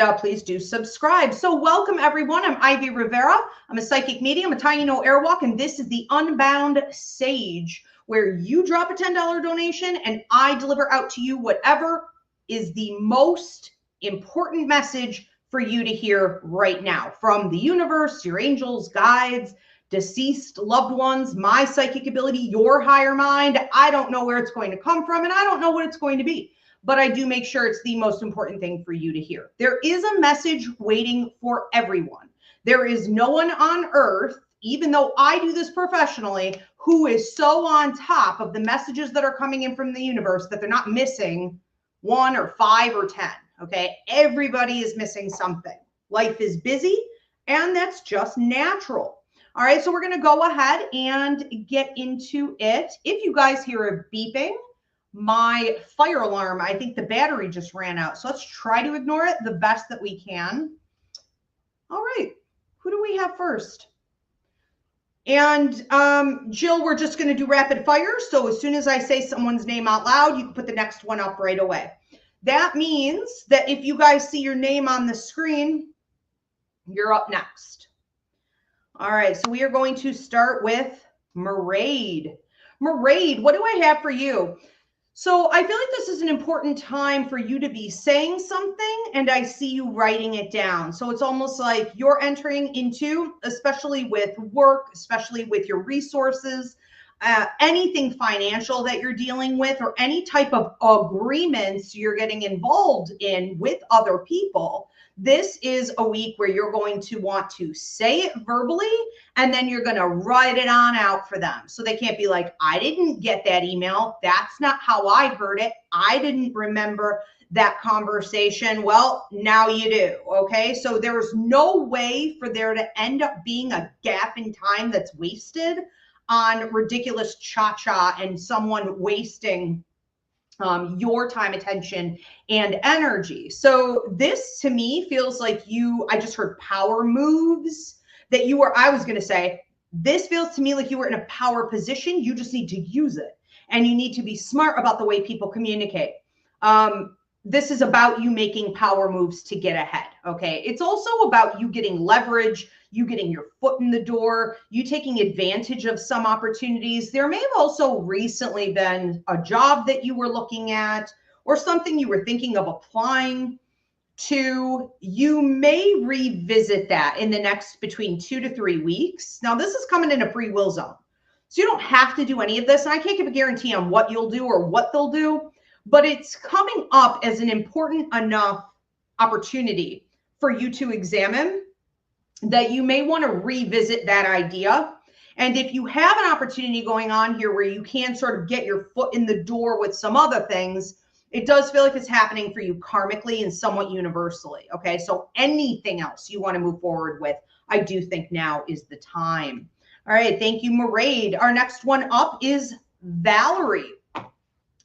please do subscribe. So welcome everyone. I'm Ivy Rivera. I'm a psychic medium, a tiny no airwalk, and this is the Unbound Sage, where you drop a $10 donation and I deliver out to you whatever is the most important message for you to hear right now from the universe, your angels, guides, deceased loved ones, my psychic ability, your higher mind. I don't know where it's going to come from and I don't know what it's going to be, but I do make sure it's the most important thing for you to hear. There is a message waiting for everyone. There is no one on earth, even though I do this professionally, who is so on top of the messages that are coming in from the universe that they're not missing 1 or 5 or 10, okay? Everybody is missing something. Life is busy, and that's just natural. All right, so we're gonna go ahead and get into it. If you guys hear a beeping, my fire alarm, I think the battery just ran out. So let's try to ignore it the best that we can. All right, who do we have first? And Jill, we're just gonna do rapid fire. So as soon as I say someone's name out loud, you can put the next one up right away. That means that if you guys see your name on the screen, you're up next. All right, so we are going to start with Mairead. Mairead, what do I have for you? So I feel like this is an important time for you to be saying something, and I see you writing it down. So it's almost like you're entering into, especially with work, especially with your resources, anything financial that you're dealing with, or any type of agreements you're getting involved in with other people. This is a week where you're going to want to say it verbally, and then you're going to write it on out for them. So they can't be like, I didn't get that email. That's not how I heard it. I didn't remember that conversation. Well, now you do. Okay. So there's no way for there to end up being a gap in time that's wasted on ridiculous cha-cha and someone wasting your time, attention, and energy. So this to me feels like I just heard power moves that you were, I was going to say, this feels to me like you were in a power position. You just need to use it, and you need to be smart about the way people communicate. This is about you making power moves to get ahead. Okay. It's also about you getting leverage, you getting your foot in the door, you taking advantage of some opportunities. There may have also recently been a job that you were looking at or something you were thinking of applying to. You may revisit that in the next between 2 to 3 weeks. Now, this is coming in a free will zone. So you don't have to do any of this. And I can't give a guarantee on what you'll do or what they'll do, but it's coming up as an important enough opportunity for you to examine that you may want to revisit that idea. And if you have an opportunity going on here where you can sort of get your foot in the door with some other things, it does feel like it's happening for you karmically and somewhat universally. Okay, so anything else you want to move forward with, I do think now is the time. All right, thank you, Mairead. Our next one up is Valerie.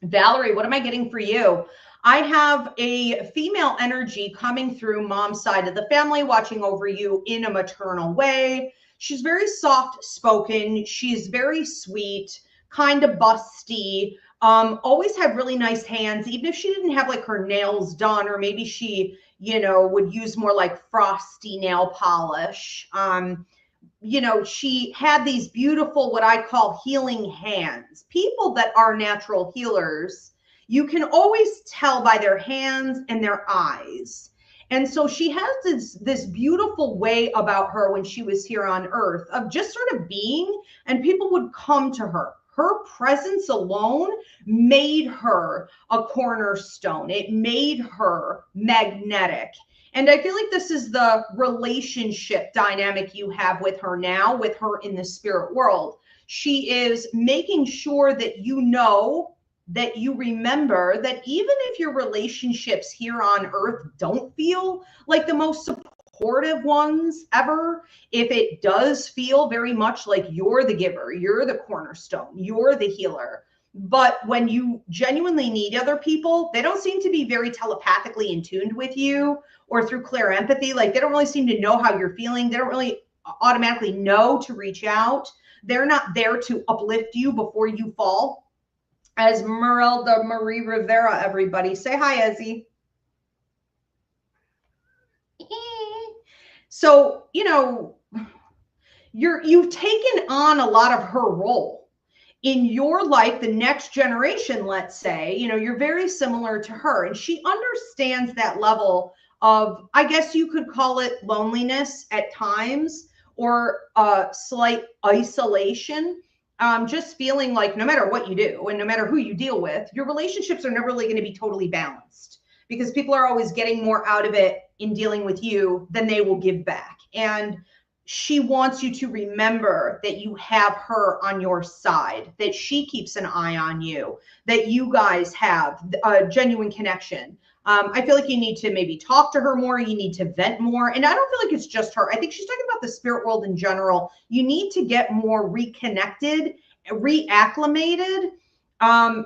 Valerie, what am I getting for you? I have a female energy coming through mom's side of the family, watching over you in a maternal way. She's very soft spoken. She's very sweet, kind of busty, always had really nice hands, even if she didn't have like her nails done, or maybe she, would use more like frosty nail polish. She had these beautiful, what I call healing hands. People that are natural healers, you can always tell by their hands and their eyes. And so she has this beautiful way about her when she was here on earth of just sort of being, and people would come to her. Her presence alone made her a cornerstone. It made her magnetic. And I feel like this is the relationship dynamic you have with her now, with her in the spirit world. She is making sure that that you remember that even if your relationships here on earth don't feel like the most supportive ones ever, if it does feel very much like you're the giver, you're the cornerstone, you're the healer, but when you genuinely need other people, they don't seem to be very telepathically in tuned with you or through clear empathy. Like they don't really seem to know how you're feeling. They don't really automatically know to reach out. They're not there to uplift you before you fall. As Marie Rivera, everybody. Say hi, Ezzy. So, you know, you've taken on a lot of her role in your life. The next generation, let's say, you know, you're very similar to her, and she understands that level of, I guess you could call it loneliness at times, or slight isolation. Just feeling like no matter what you do and no matter who you deal with, your relationships are never really going to be totally balanced, because people are always getting more out of it in dealing with you than they will give back. And she wants you to remember that you have her on your side, that she keeps an eye on you, that you guys have a genuine connection. I feel like you need to maybe talk to her more. You need to vent more. And I don't feel like it's just her. I think she's talking about the spirit world in general. You need to get more reconnected, reacclimated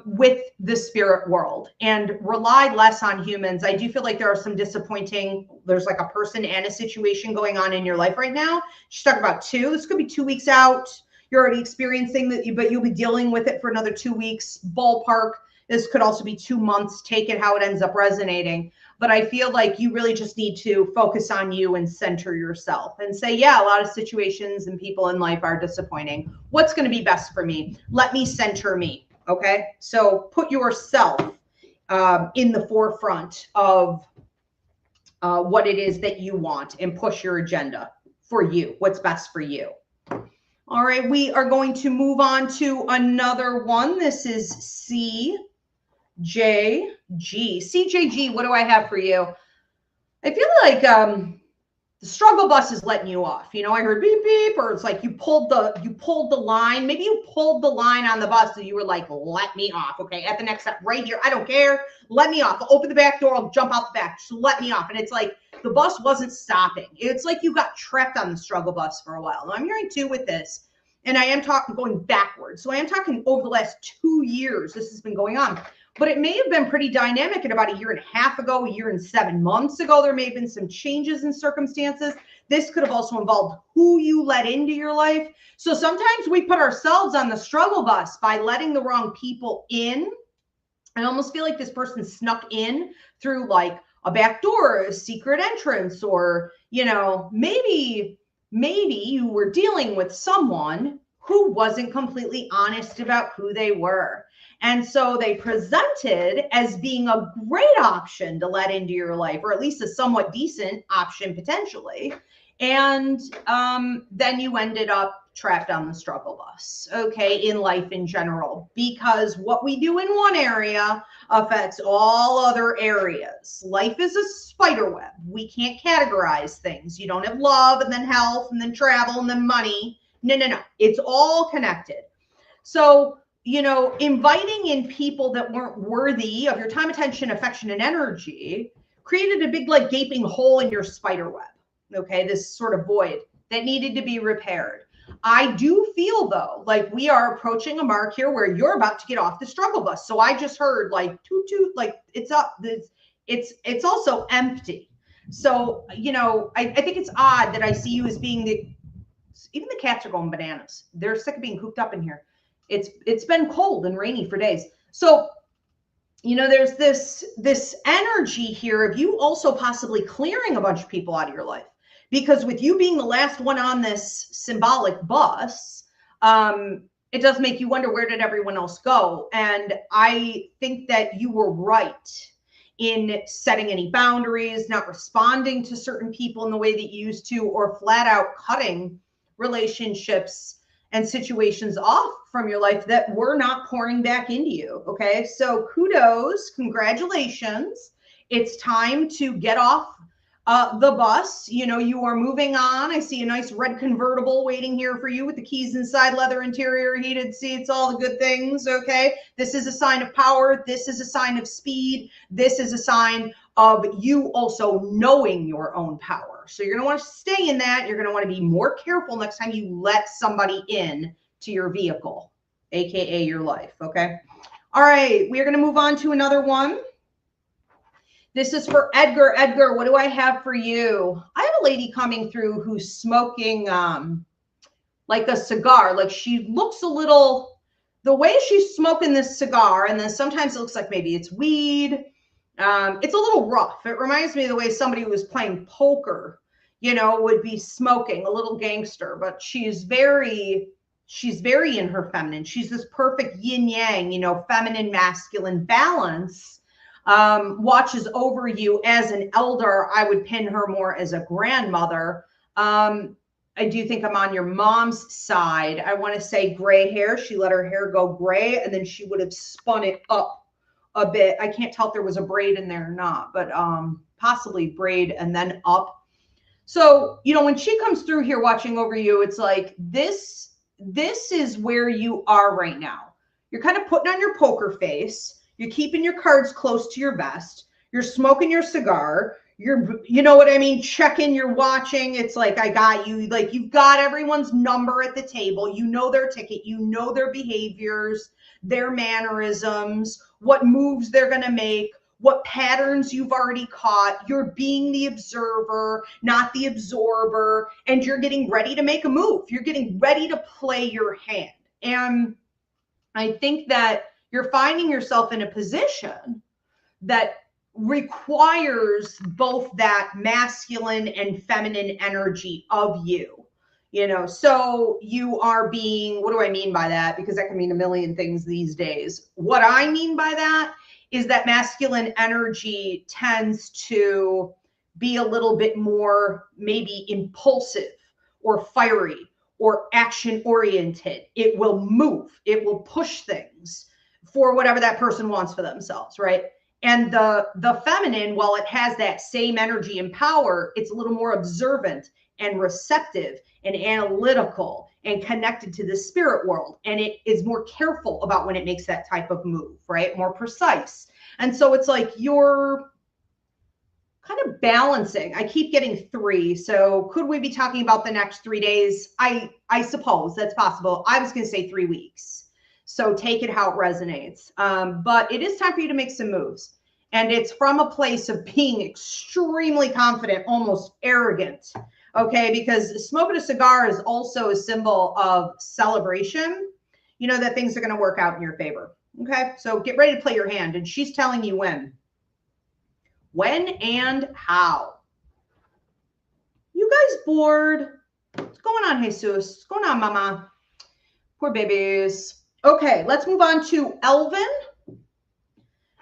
with the spirit world, and rely less on humans. I do feel like there are some there's like a person and a situation going on in your life right now. She's talking about this could be 2 weeks out. You're already experiencing that, but you'll be dealing with it for another 2 weeks, ballpark. This could also be 2 months. Take it how it ends up resonating. But I feel like you really just need to focus on you and center yourself and say, yeah, a lot of situations and people in life are disappointing. What's going to be best for me? Let me center me. Okay. So put yourself in the forefront of what it is that you want, and push your agenda for you, what's best for you. All right. We are going to move on to another one. This is CJG. CJG, what do I have for you? I feel like the struggle bus is letting you off. You know, I heard beep beep, or it's like you pulled the line. Maybe you pulled the line on the bus, and you were like, let me off. Okay, at the next step right here, I don't care. Let me off. I'll open the back door. I'll jump out the back. Just let me off. And it's like the bus wasn't stopping. It's like you got trapped on the struggle bus for a while. Now I'm hearing too with this, and I am talking going backwards. So I am talking over the last 2 years. This has been going on. But it may have been pretty dynamic at about 1.5 years ago, 1 year and 7 months ago. There may have been some changes in circumstances. This could have also involved who you let into your life. So sometimes we put ourselves on the struggle bus by letting the wrong people in. I almost feel like this person snuck in through like a back door, a secret entrance, or, you know, maybe you were dealing with someone who wasn't completely honest about who they were. And so they presented as being a great option to let into your life, or at least a somewhat decent option potentially. And then you ended up trapped on the struggle bus, okay, in life in general, because what we do in one area affects all other areas. Life is a spider web. We can't categorize things. You don't have love and then health and then travel and then money. No. It's all connected. So, you know, inviting in people that weren't worthy of your time, attention, affection, and energy created a big, like, gaping hole in your spider web. Okay, this sort of void that needed to be repaired. I do feel, though, like we are approaching a mark here where you're about to get off the struggle bus. So I just heard like toot toot, like it's up. It's also empty. So, you know, I think it's odd that I see you as being even the cats are going bananas. They're sick of being cooped up in here. It's been cold and rainy for days. So, you know, there's this energy here of you also possibly clearing a bunch of people out of your life, because with you being the last one on this symbolic bus, it does make you wonder, where did everyone else go? And I think that you were right in setting any boundaries, not responding to certain people in the way that you used to, or flat out cutting relationships and situations off from your life that were not pouring back into you. Okay. So kudos, congratulations. It's time to get off the bus. You know, you are moving on. I see a nice red convertible waiting here for you with the keys inside, leather interior, heated seats, all the good things. Okay. This is a sign of power. This is a sign of speed. This is a sign of you also knowing your own power. So you're going to want to stay in that. You're going to want to be more careful next time you let somebody in to your vehicle, AKA your life. Okay. All right. We are going to move on to another one. This is for Edgar. Edgar, what do I have for you? I have a lady coming through who's smoking like a cigar. Like she looks a little, the way she's smoking this cigar, and then sometimes it looks like maybe it's weed. It's a little rough. It reminds me of the way somebody was playing poker, you know, would be smoking, a little gangster, but she's very in her feminine. She's this perfect yin yang, you know, feminine, masculine balance. Watches over you as an elder. I would pin her more as a grandmother. I do think I'm on your mom's side. I want to say gray hair. She let her hair go gray, and then she would have spun it up a bit. I can't tell if there was a braid in there or not, but possibly braid and then up. So, you know, when she comes through here watching over you, it's like this is where you are right now. You're kind of putting on your poker face. You're keeping your cards close to your vest. You're smoking your cigar. You know what I mean? Checking, you're watching. It's like, I got you. Like, you've got everyone's number at the table. You know their ticket. You know their behaviors, their mannerisms, what moves they're going to make, what patterns you've already caught. You're being the observer, not the absorber, and you're getting ready to make a move. You're getting ready to play your hand. And I think that you're finding yourself in a position that requires both that masculine and feminine energy of you, you know. So you are being, what do I mean by that? Because that can mean a million things these days. What I mean by that is that masculine energy tends to be a little bit more maybe impulsive or fiery or action oriented. It will move, it will push things for whatever that person wants for themselves, right? And the feminine, while it has that same energy and power, it's a little more observant and receptive and analytical and connected to the spirit world. And it is more careful about when it makes that type of move, right? More precise. And so it's like you're kind of balancing. I keep getting 3. So could we be talking about the next 3 days? I suppose that's possible. I was going to say 3 weeks. So take it how it resonates. But it is time for you to make some moves. And it's from a place of being extremely confident, almost arrogant. Okay, because smoking a cigar is also a symbol of celebration. You know that things are going to work out in your favor. Okay, so get ready to play your hand. And she's telling you when. When and how. You guys bored? What's going on, Jesus? What's going on, mama? Poor babies. Okay, let's move on to Elvin.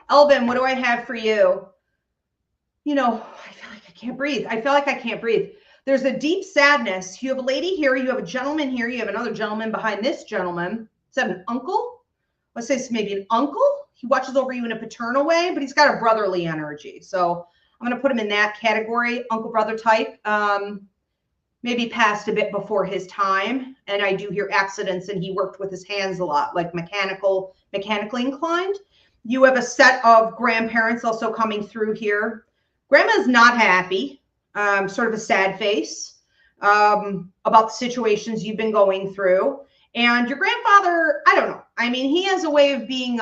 Elvin, what do I have for you? You know, I feel like I can't breathe. I feel like I can't breathe. There's a deep sadness. You have a lady here. You have a gentleman here. You have another gentleman behind this gentleman. Is that an uncle? Let's say it's maybe an uncle. He watches over you in a paternal way, but he's got a brotherly energy. So I'm going to put him in that category, uncle brother type. Maybe passed a bit before his time. And I do hear accidents, and he worked with his hands a lot, like mechanically inclined. You have a set of grandparents also coming through here. Grandma's not happy, sort of a sad face about the situations you've been going through. And your grandfather, I don't know. I mean, he has a way of being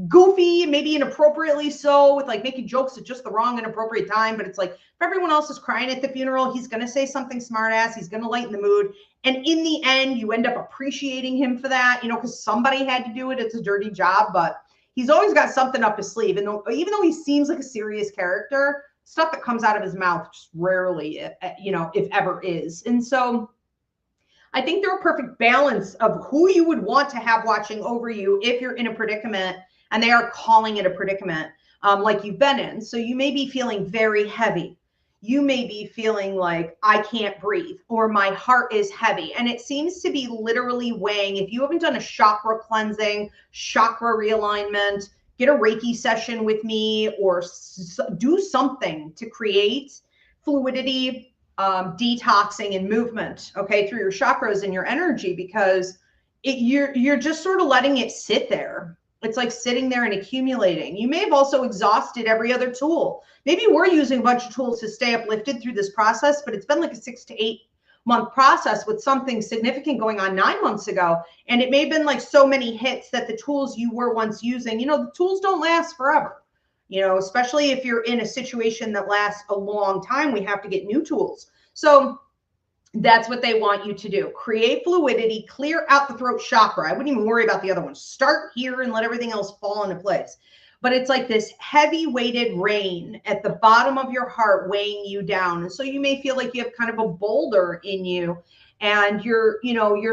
goofy, maybe inappropriately so, with like making jokes at just the wrong inappropriate time. But it's like, if everyone else is crying at the funeral, he's going to say something smart ass. He's going to lighten the mood. And in the end, you end up appreciating him for that, you know, because somebody had to do it. It's a dirty job, but he's always got something up his sleeve. And even though he seems like a serious character, stuff that comes out of his mouth just rarely, you know, if ever is. And so I think they're a perfect balance of who you would want to have watching over you if you're in a predicament, and they are calling it a predicament like you've been in. So you may be feeling very heavy. You may be feeling like, I can't breathe, or my heart is heavy. And it seems to be literally weighing. If you haven't done a chakra cleansing, chakra realignment, get a Reiki session with me, or do something to create fluidity, detoxing and movement, okay, through your chakras and your energy, because you're just sort of letting it sit there. It's like sitting there and accumulating. You may have also exhausted every other tool. Maybe we're using a bunch of tools to stay uplifted through this process, but it's been like a 6 to 8 month process with something significant going on 9 months ago. And it may have been like so many hits that the tools you were once using, you know, the tools don't last forever, you know, especially if you're in a situation that lasts a long time, we have to get new tools. So that's what they want you to do. Create fluidity, clear out the throat chakra. I wouldn't even worry about the other ones. Start here and let everything else fall into place. but it's like this heavy weighted rain at the bottom of your heart weighing you down. And so you may feel like you have kind of a boulder in you, and you're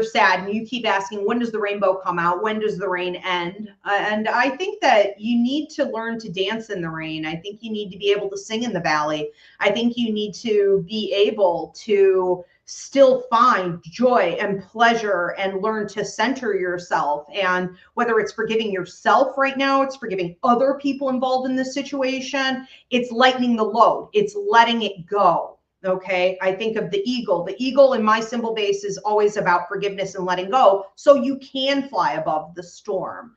sad, and you keep asking, when does the rainbow come out? When does the rain end? And I think that you need to learn to dance in the rain. I think you need to be able to sing in the valley. I think you need to be able to still find joy and pleasure and learn to center yourself. And whether it's forgiving yourself right now, it's forgiving other people involved in this situation, it's lightening the load, it's letting it go. Okay, I think of the eagle. The eagle in my symbol base is always about forgiveness and letting go, so you can fly above the storm.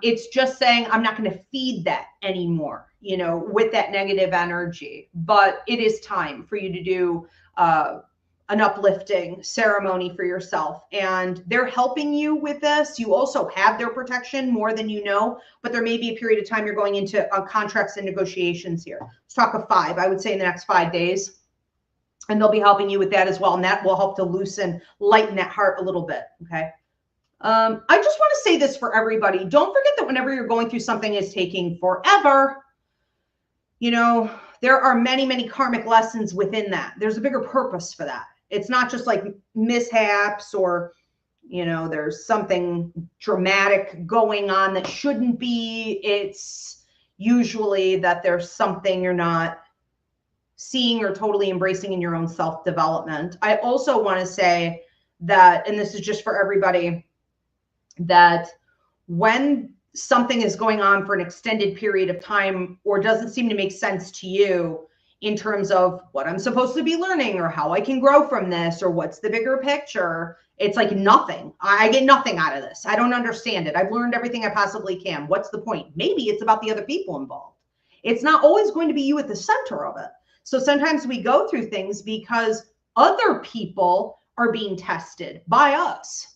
It's just saying, I'm not going to feed that anymore, with that negative energy. But it is time for you to do an uplifting ceremony for yourself. And they're helping you with this. You also have their protection more than you know, but there may be a period of time you're going into contracts and negotiations here. Let's talk of 5, I would say in the next 5 days. And they'll be helping you with that as well. And that will help to lighten that heart a little bit. Okay. I just want to say this for everybody. Don't forget that whenever you're going through something that's taking forever, there are many, many karmic lessons within that. There's a bigger purpose for that. It's not just like mishaps or, there's something dramatic going on that shouldn't be. It's usually that there's something you're not seeing or totally embracing in your own self-development. I also want to say that, and this is just for everybody, that when something is going on for an extended period of time or doesn't seem to make sense to you in terms of what I'm supposed to be learning or how I can grow from this or what's the bigger picture, it's like nothing. I get nothing out of this. I don't understand it. I've learned everything I possibly can. What's the point? Maybe it's about the other people involved. It's not always going to be you at the center of it. So sometimes we go through things because other people are being tested by us,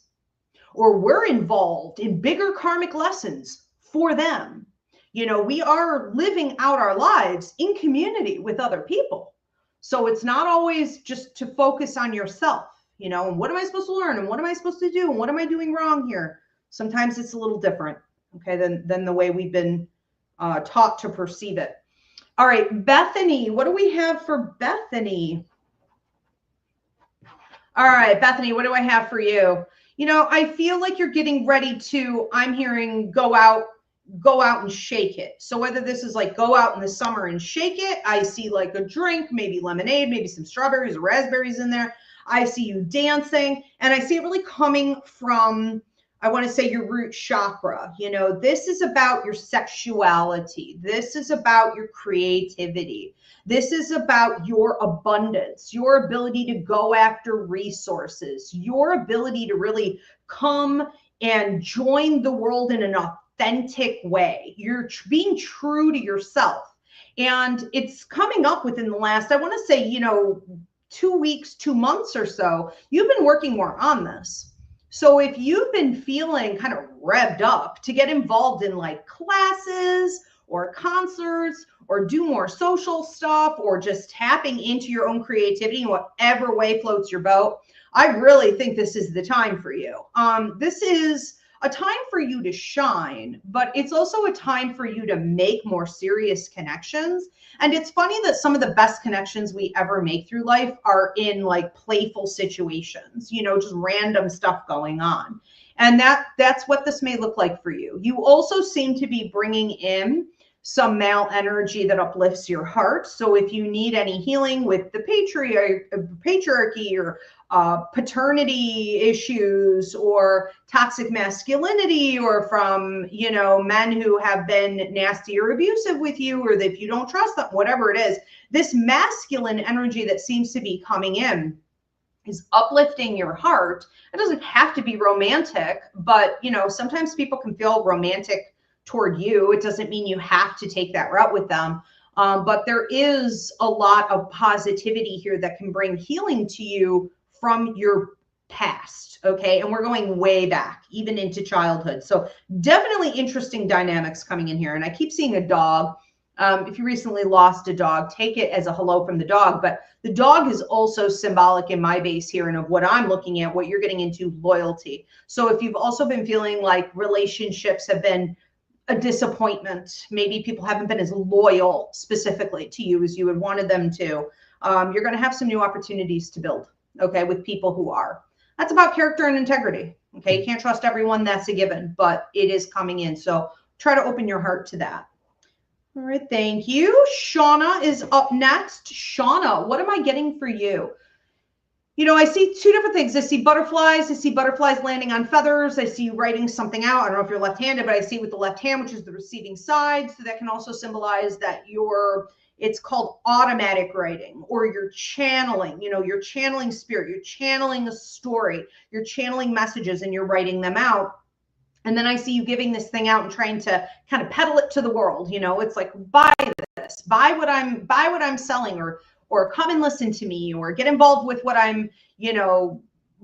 or we're involved in bigger karmic lessons for them. We are living out our lives in community with other people. So it's not always just to focus on yourself, and what am I supposed to learn? And what am I supposed to do? And what am I doing wrong here? Sometimes it's a little different, okay, than the way we've been taught to perceive it. All right, Bethany, what do we have for Bethany? All right, Bethany, what do I have for you? I feel like you're getting ready to, I'm hearing go out and shake it. So whether this is like go out in the summer and shake it, I see like a drink, maybe lemonade, maybe some strawberries or raspberries in there. I see you dancing, and I see it really coming from, I want to say, your root chakra. This is about your sexuality. This is about your creativity. This is about your abundance, your ability to go after resources, your ability to really come and join the world in an authentic way. You're being true to yourself. And it's coming up within the last, I want to say, 2 weeks, 2 months or so. You've been working more on this. So if you've been feeling kind of revved up to get involved in like classes or concerts or do more social stuff or just tapping into your own creativity in whatever way floats your boat, I really think this is the time for you. This is a time for you to shine, but it's also a time for you to make more serious connections. And it's funny that some of the best connections we ever make through life are in like playful situations, just random stuff going on. And that's what this may look like for you. You also seem to be bringing in some male energy that uplifts your heart. So if you need any healing with the patriarchy or paternity issues or toxic masculinity, or from, men who have been nasty or abusive with you, or if you don't trust them, whatever it is, this masculine energy that seems to be coming in is uplifting your heart. It doesn't have to be romantic, but, sometimes people can feel romantic toward you. It doesn't mean you have to take that route with them. But there is a lot of positivity here that can bring healing to you from your past. Okay. And we're going way back, even into childhood. So definitely interesting dynamics coming in here. And I keep seeing a dog. If you recently lost a dog, take it as a hello from the dog. But the dog is also symbolic in my base here, and of what I'm looking at, what you're getting into, loyalty. So if you've also been feeling like relationships have been a disappointment. Maybe people haven't been as loyal specifically to you as you had wanted them to. You're going to have some new opportunities to build, okay, with people who are. That's about character and integrity, okay? You can't trust everyone, that's a given, but it is coming in. So try to open your heart to that. All right, thank you. Shauna is up next. Shauna, what am I getting for you? You know, I see two different things. I see butterflies. I see butterflies landing on feathers. I see you writing something out. I don't know if you're left-handed, but I see it with the left hand, which is the receiving side. So that can also symbolize that it's called automatic writing, or you're channeling, you're channeling spirit, you're channeling a story, you're channeling messages and you're writing them out. And then I see you giving this thing out and trying to kind of peddle it to the world. It's like, buy this, buy what I'm selling, or come and listen to me, or get involved with what I'm,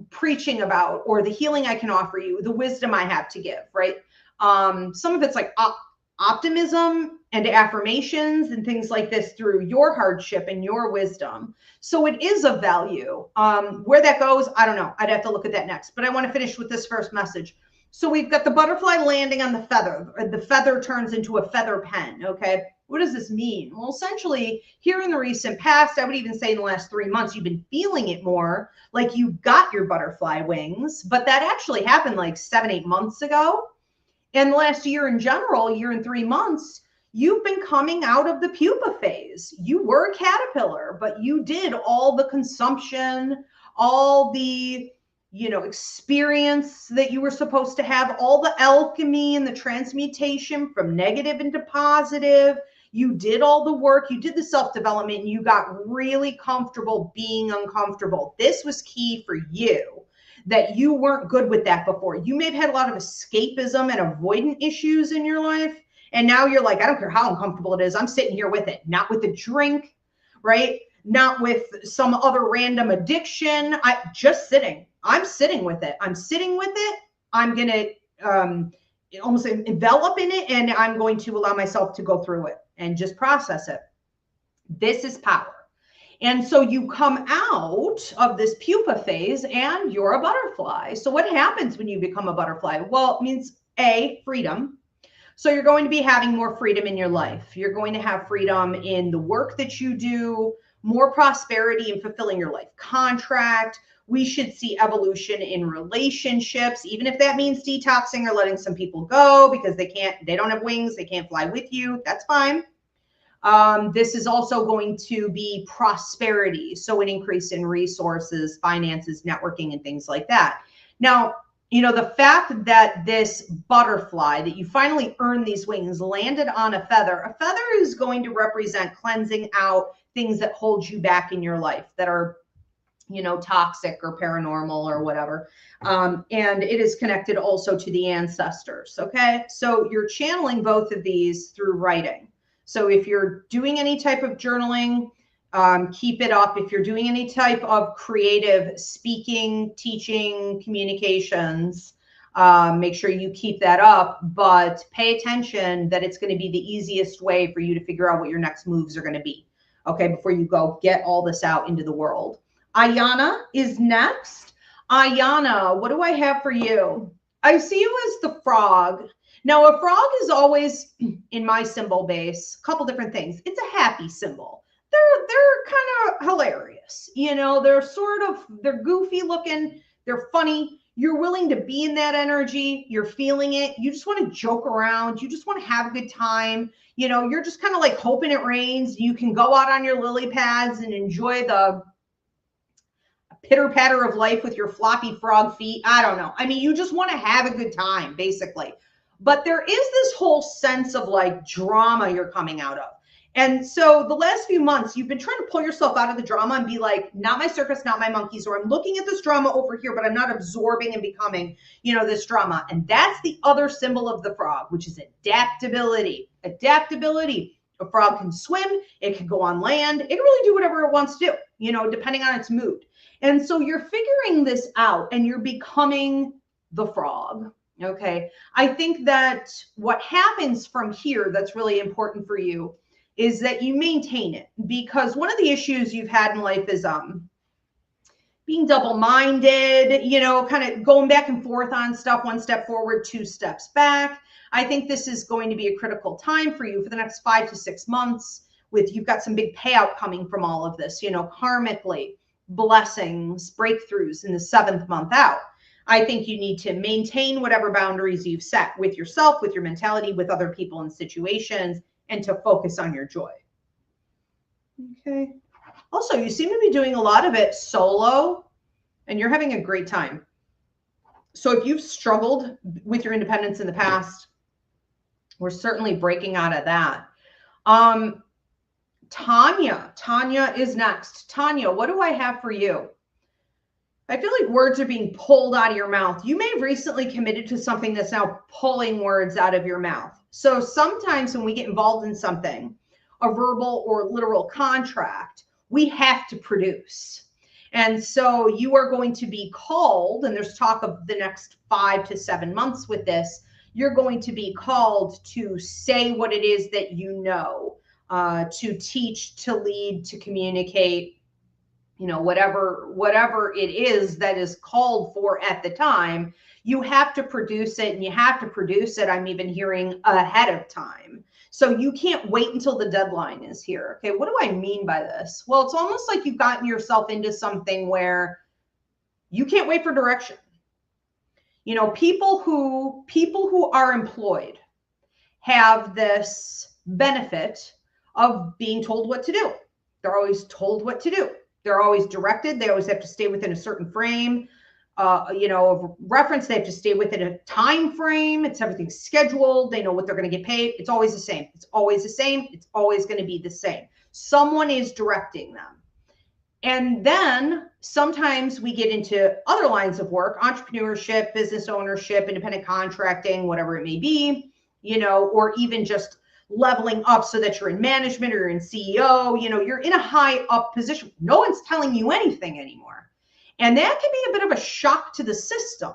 preaching about, or the healing I can offer you, the wisdom I have to give, right? Some of it's like optimism and affirmations and things like this through your hardship and your wisdom. So it is of value. Where that goes, I don't know. I'd have to look at that next. But I want to finish with this first message. So we've got the butterfly landing on the feather, or the feather turns into a feather pen, okay? What does this mean? Well, essentially, here in the recent past, I would even say in the last 3 months, you've been feeling it more, like you got your butterfly wings, but that actually happened like 7-8 months ago. And the last year in general, year and 3 months, you've been coming out of the pupa phase. You were a caterpillar, but you did all the consumption, all the experience that you were supposed to have, all the alchemy and the transmutation from negative into positive. You did all the work, you did the self-development, and you got really comfortable being uncomfortable. This was key for you, that you weren't good with that before. You may have had a lot of escapism and avoidant issues in your life. And now you're like, I don't care how uncomfortable it is. I'm sitting here with it, not with a drink, right? Not with some other random addiction. Just sitting. I'm sitting with it. I'm sitting with it. I'm going to almost envelop in it, and I'm going to allow myself to go through it and just process it. This is power. And so you come out of this pupa phase and you're a butterfly. So what happens when you become a butterfly? Well, it means freedom. So you're going to be having more freedom in your life. You're going to have freedom in the work that you do, more prosperity in fulfilling your life contract. We should see evolution in relationships, even if that means detoxing or letting some people go because they don't have wings, they can't fly with you. That's fine. This is also going to be prosperity. So an increase in resources, finances, networking, and things like that. Now, the fact that this butterfly, that you finally earned these wings, landed on a feather is going to represent cleansing out things that hold you back in your life that are, toxic or paranormal or whatever. And it is connected also to the ancestors. Okay. So you're channeling both of these through writing. So if you're doing any type of journaling, keep it up. If you're doing any type of creative speaking, teaching, communications, make sure you keep that up, but pay attention that it's going to be the easiest way for you to figure out what your next moves are going to be. Okay. Before you go get all this out into the world. Ayana is next. Ayana, what do I have for you? I see you as the frog. Now, a frog is always in my symbol base, a couple different things. It's a happy symbol. They're kind of hilarious. They're goofy looking. They're funny. You're willing to be in that energy. You're feeling it. You just want to joke around. You just want to have a good time. You're just kind of like hoping it rains. You can go out on your lily pads and enjoy the pitter patter of life with your floppy frog feet. I don't know. I mean, you just want to have a good time, basically. But there is this whole sense of like drama you're coming out of. And so the last few months, you've been trying to pull yourself out of the drama and be like, not my circus, not my monkeys, or I'm looking at this drama over here, but I'm not absorbing and becoming, this drama. And that's the other symbol of the frog, which is adaptability. Adaptability. A frog can swim. It can go on land. It can really do whatever it wants to do, depending on its mood. And so you're figuring this out and you're becoming the frog. Okay. I think that what happens from here that's really important for you is that you maintain it, because one of the issues you've had in life is being double-minded, kind of going back and forth on stuff, 1 step forward, 2 steps back. I think this is going to be a critical time for you for the next 5 to 6 months. You've got some big payout coming from all of this, karmically, blessings, breakthroughs in the 7th month out. I think you need to maintain whatever boundaries you've set with yourself, with your mentality, with other people and situations, and to focus on your joy. Okay. Also, you seem to be doing a lot of it solo, and you're having a great time. So if you've struggled with your independence in the past, we're certainly breaking out of that. Tanya is next. Tanya, what do I have for you? I feel like words are being pulled out of your mouth. You may have recently committed to something that's now pulling words out of your mouth. So sometimes when we get involved in something, a verbal or literal contract, we have to produce. And so you are going to be called, and there's talk of the next 5 to 7 months with this, you're going to be called to say what it is that you know, to teach, to lead, to communicate, whatever it is that is called for at the time. You have to produce it, and you have to produce it, I'm even hearing, ahead of time. So you can't wait until the deadline is here. Okay, what do I mean by this? Well, it's almost like you've gotten yourself into something where you can't wait for direction. People who are employed have this benefit of being told what to do. They're always told what to do. They're always directed. They always have to stay within a certain frame, of reference. They have to stay within a time frame. It's everything scheduled. They know what they're going to get paid. It's always the same. It's always the same. It's always going to be the same. Someone is directing them. And then sometimes we get into other lines of work, entrepreneurship, business ownership, independent contracting, whatever it may be, or even just leveling up so that you're in management or you're in CEO, you're in a high up position. No one's telling you anything anymore. And that can be a bit of a shock to the system.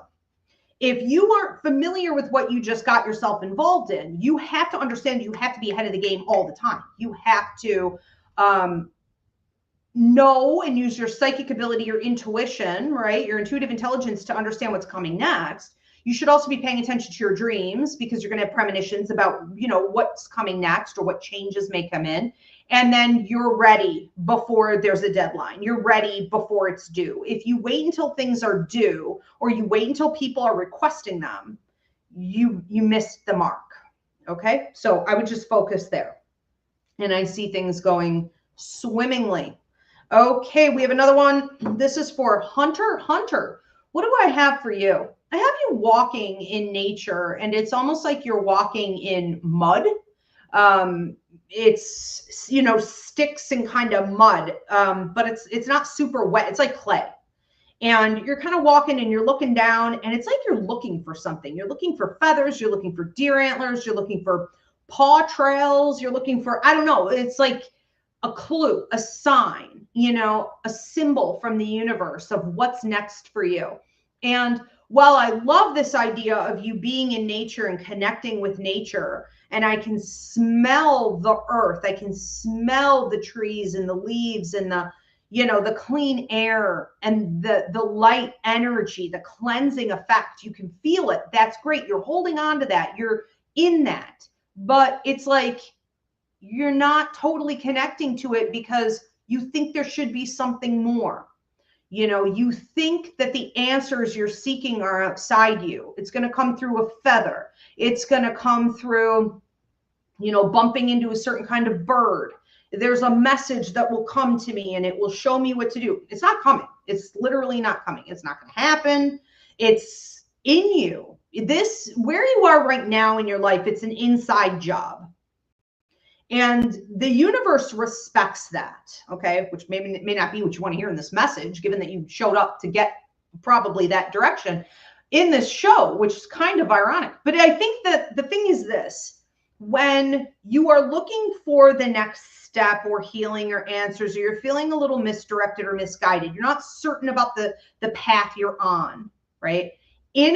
If you aren't familiar with what you just got yourself involved in, you have to understand you have to be ahead of the game all the time. You have to know and use your psychic ability, your intuition, right? Your intuitive intelligence to understand what's coming next. You should also be paying attention to your dreams because you're going to have premonitions about, what's coming next or what changes may come in. And then you're ready before there's a deadline. You're ready before it's due. If you wait until things are due or you wait until people are requesting them, you missed the mark. Okay. So I would just focus there. And I see things going swimmingly. Okay. We have another one. This is for Hunter. Hunter, what do I have for you? I have you walking in nature, and it's almost like you're walking in mud. It's, sticks and kind of mud, but it's not super wet. It's like clay. And you're kind of walking and you're looking down, and it's like you're looking for something. You're looking for feathers. You're looking for deer antlers. You're looking for paw trails. You're looking for, I don't know. It's like a clue, a sign, a symbol from the universe of what's next for you. And while I love this idea of you being in nature and connecting with nature, and I can smell the earth, I can smell the trees and the leaves and the clean air and the light energy, the cleansing effect, you can feel it. That's great. You're holding on to that. You're in that. But it's like you're not totally connecting to it because you think there should be something more. You think that the answers you're seeking are outside you. It's going to come through a feather. It's going to come through, bumping into a certain kind of bird. There's a message that will come to me and it will show me what to do. It's not coming. It's literally not coming. It's not going to happen. It's in you. Where you are right now in your life, it's an inside job. And the universe respects that, okay, which may not be what you want to hear in this message, given that you showed up to get probably that direction in this show, which is kind of ironic. But I think that the thing is this: when you are looking for the next step or healing or answers, or you're feeling a little misdirected or misguided, you're not certain about the path you're on, right? In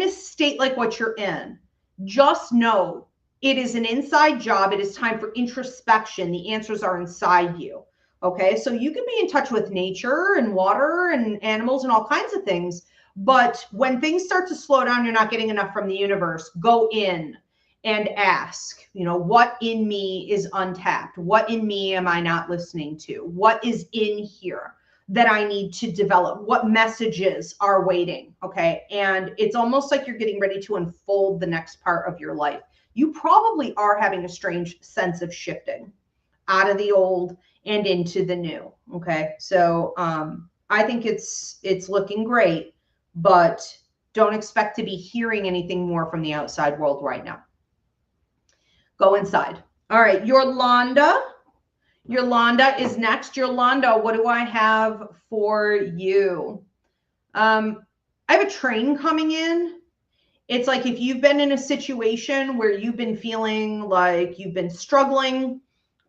a state like what you're in, just know it is an inside job. It is time for introspection. The answers are inside you. Okay. So you can be in touch with nature and water and animals and all kinds of things. But when things start to slow down, you're not getting enough from the universe. Go in and ask, you know, what in me is untapped? What in me am I not listening to? What is in here that I need to develop? What messages are waiting? Okay. And it's almost like you're getting ready to unfold the next part of your life. You probably are having a strange sense of shifting out of the old and into the new. Okay. So I think it's looking great, but don't expect to be hearing anything more from the outside world right now. Go inside. All right, Yolanda. Yolanda is next. Yolanda, what do I have for you? I have a train coming in. It's like if you've been in a situation where you've been feeling like you've been struggling,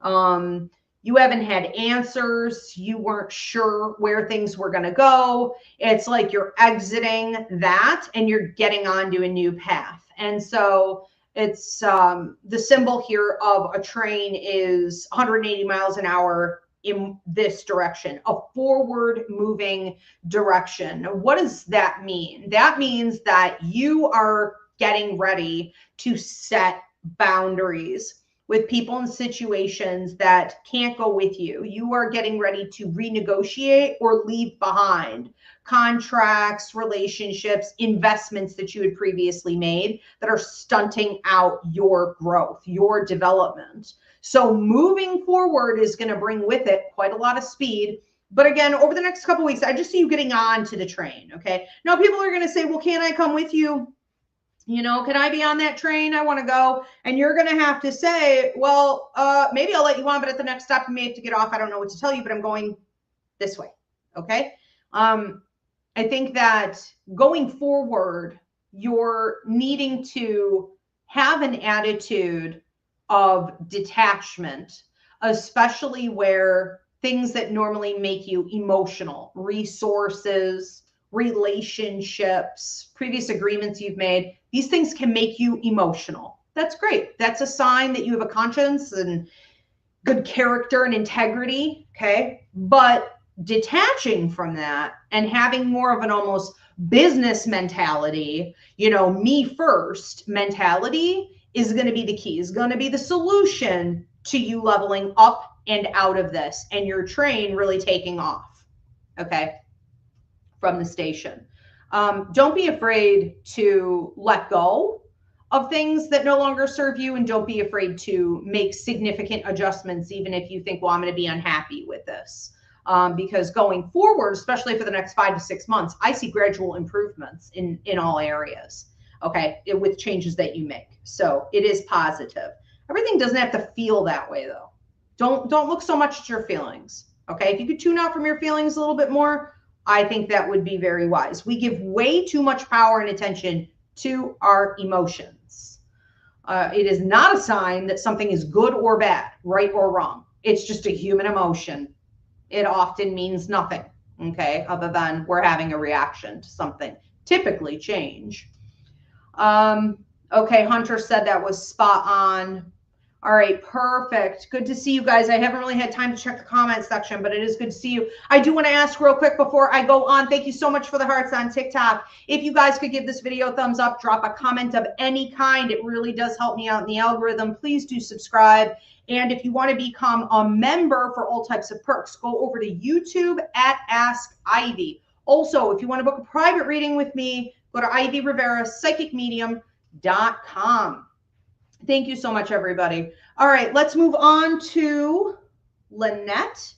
you haven't had answers, you weren't sure where things were going to go. It's like you're exiting that and you're getting onto a new path. And so it's the symbol here of a train is 180 miles an hour in this direction, a forward moving direction. What does that mean? That means that you are getting ready to set boundaries with people and situations that can't go with you. You are getting ready to renegotiate or leave behind contracts, relationships, investments that you had previously made that are stunting out your growth, your development. So moving forward is going to bring with it quite a lot of speed. But again, over the next couple of weeks, I just see you getting on to the train. Okay. Now people are going to say, well, can't I come with you? You know, can I be on that train? I want to go. And you're going to have to say, well, maybe I'll let you on, but at the next stop, you may have to get off. I don't know what to tell you, but I'm going this way. Okay. I think that going forward, you're needing to have an attitude of detachment, especially where things that normally make you emotional, resources, relationships, previous agreements you've made, these things can make you emotional. That's great. That's a sign that you have a conscience and good character and integrity. Okay. But detaching from that and having more of an almost business mentality, you know, me first mentality is going to be the key, is going to be the solution to you leveling up and out of this and your train really taking off. Okay. From the station. Don't be afraid to let go of things that no longer serve you, and don't be afraid to make significant adjustments, even if you think, well, I'm going to be unhappy with this. Because going forward, especially for the next 5 to 6 months, I see gradual improvements in all areas, okay, with changes that you make. So it is positive. Everything doesn't have to feel that way, though. Don't look so much at your feelings, okay? If you could tune out from your feelings a little bit more, I think that would be very wise. We give way too much power and attention to our emotions. It is not a sign that something is good or bad, right or wrong. It's just a human emotion. It often means nothing, okay, other than we're having a reaction to something, typically change. Okay, Hunter said that was spot on. All right, perfect. Good to see you guys. I haven't really had time to check the comment section, but it is good to see you. I do want to ask real quick before I go on, thank you so much for the hearts on TikTok. If you guys could give this video a thumbs up, drop a comment of any kind. It really does help me out in the algorithm. Please do subscribe. And if you want to become a member for all types of perks, go over to YouTube at Ask Ivy. Also, if you want to book a private reading with me, go to Ivy Rivera, psychicmedium.com. Thank you so much, everybody. All right, let's move on to Lynette.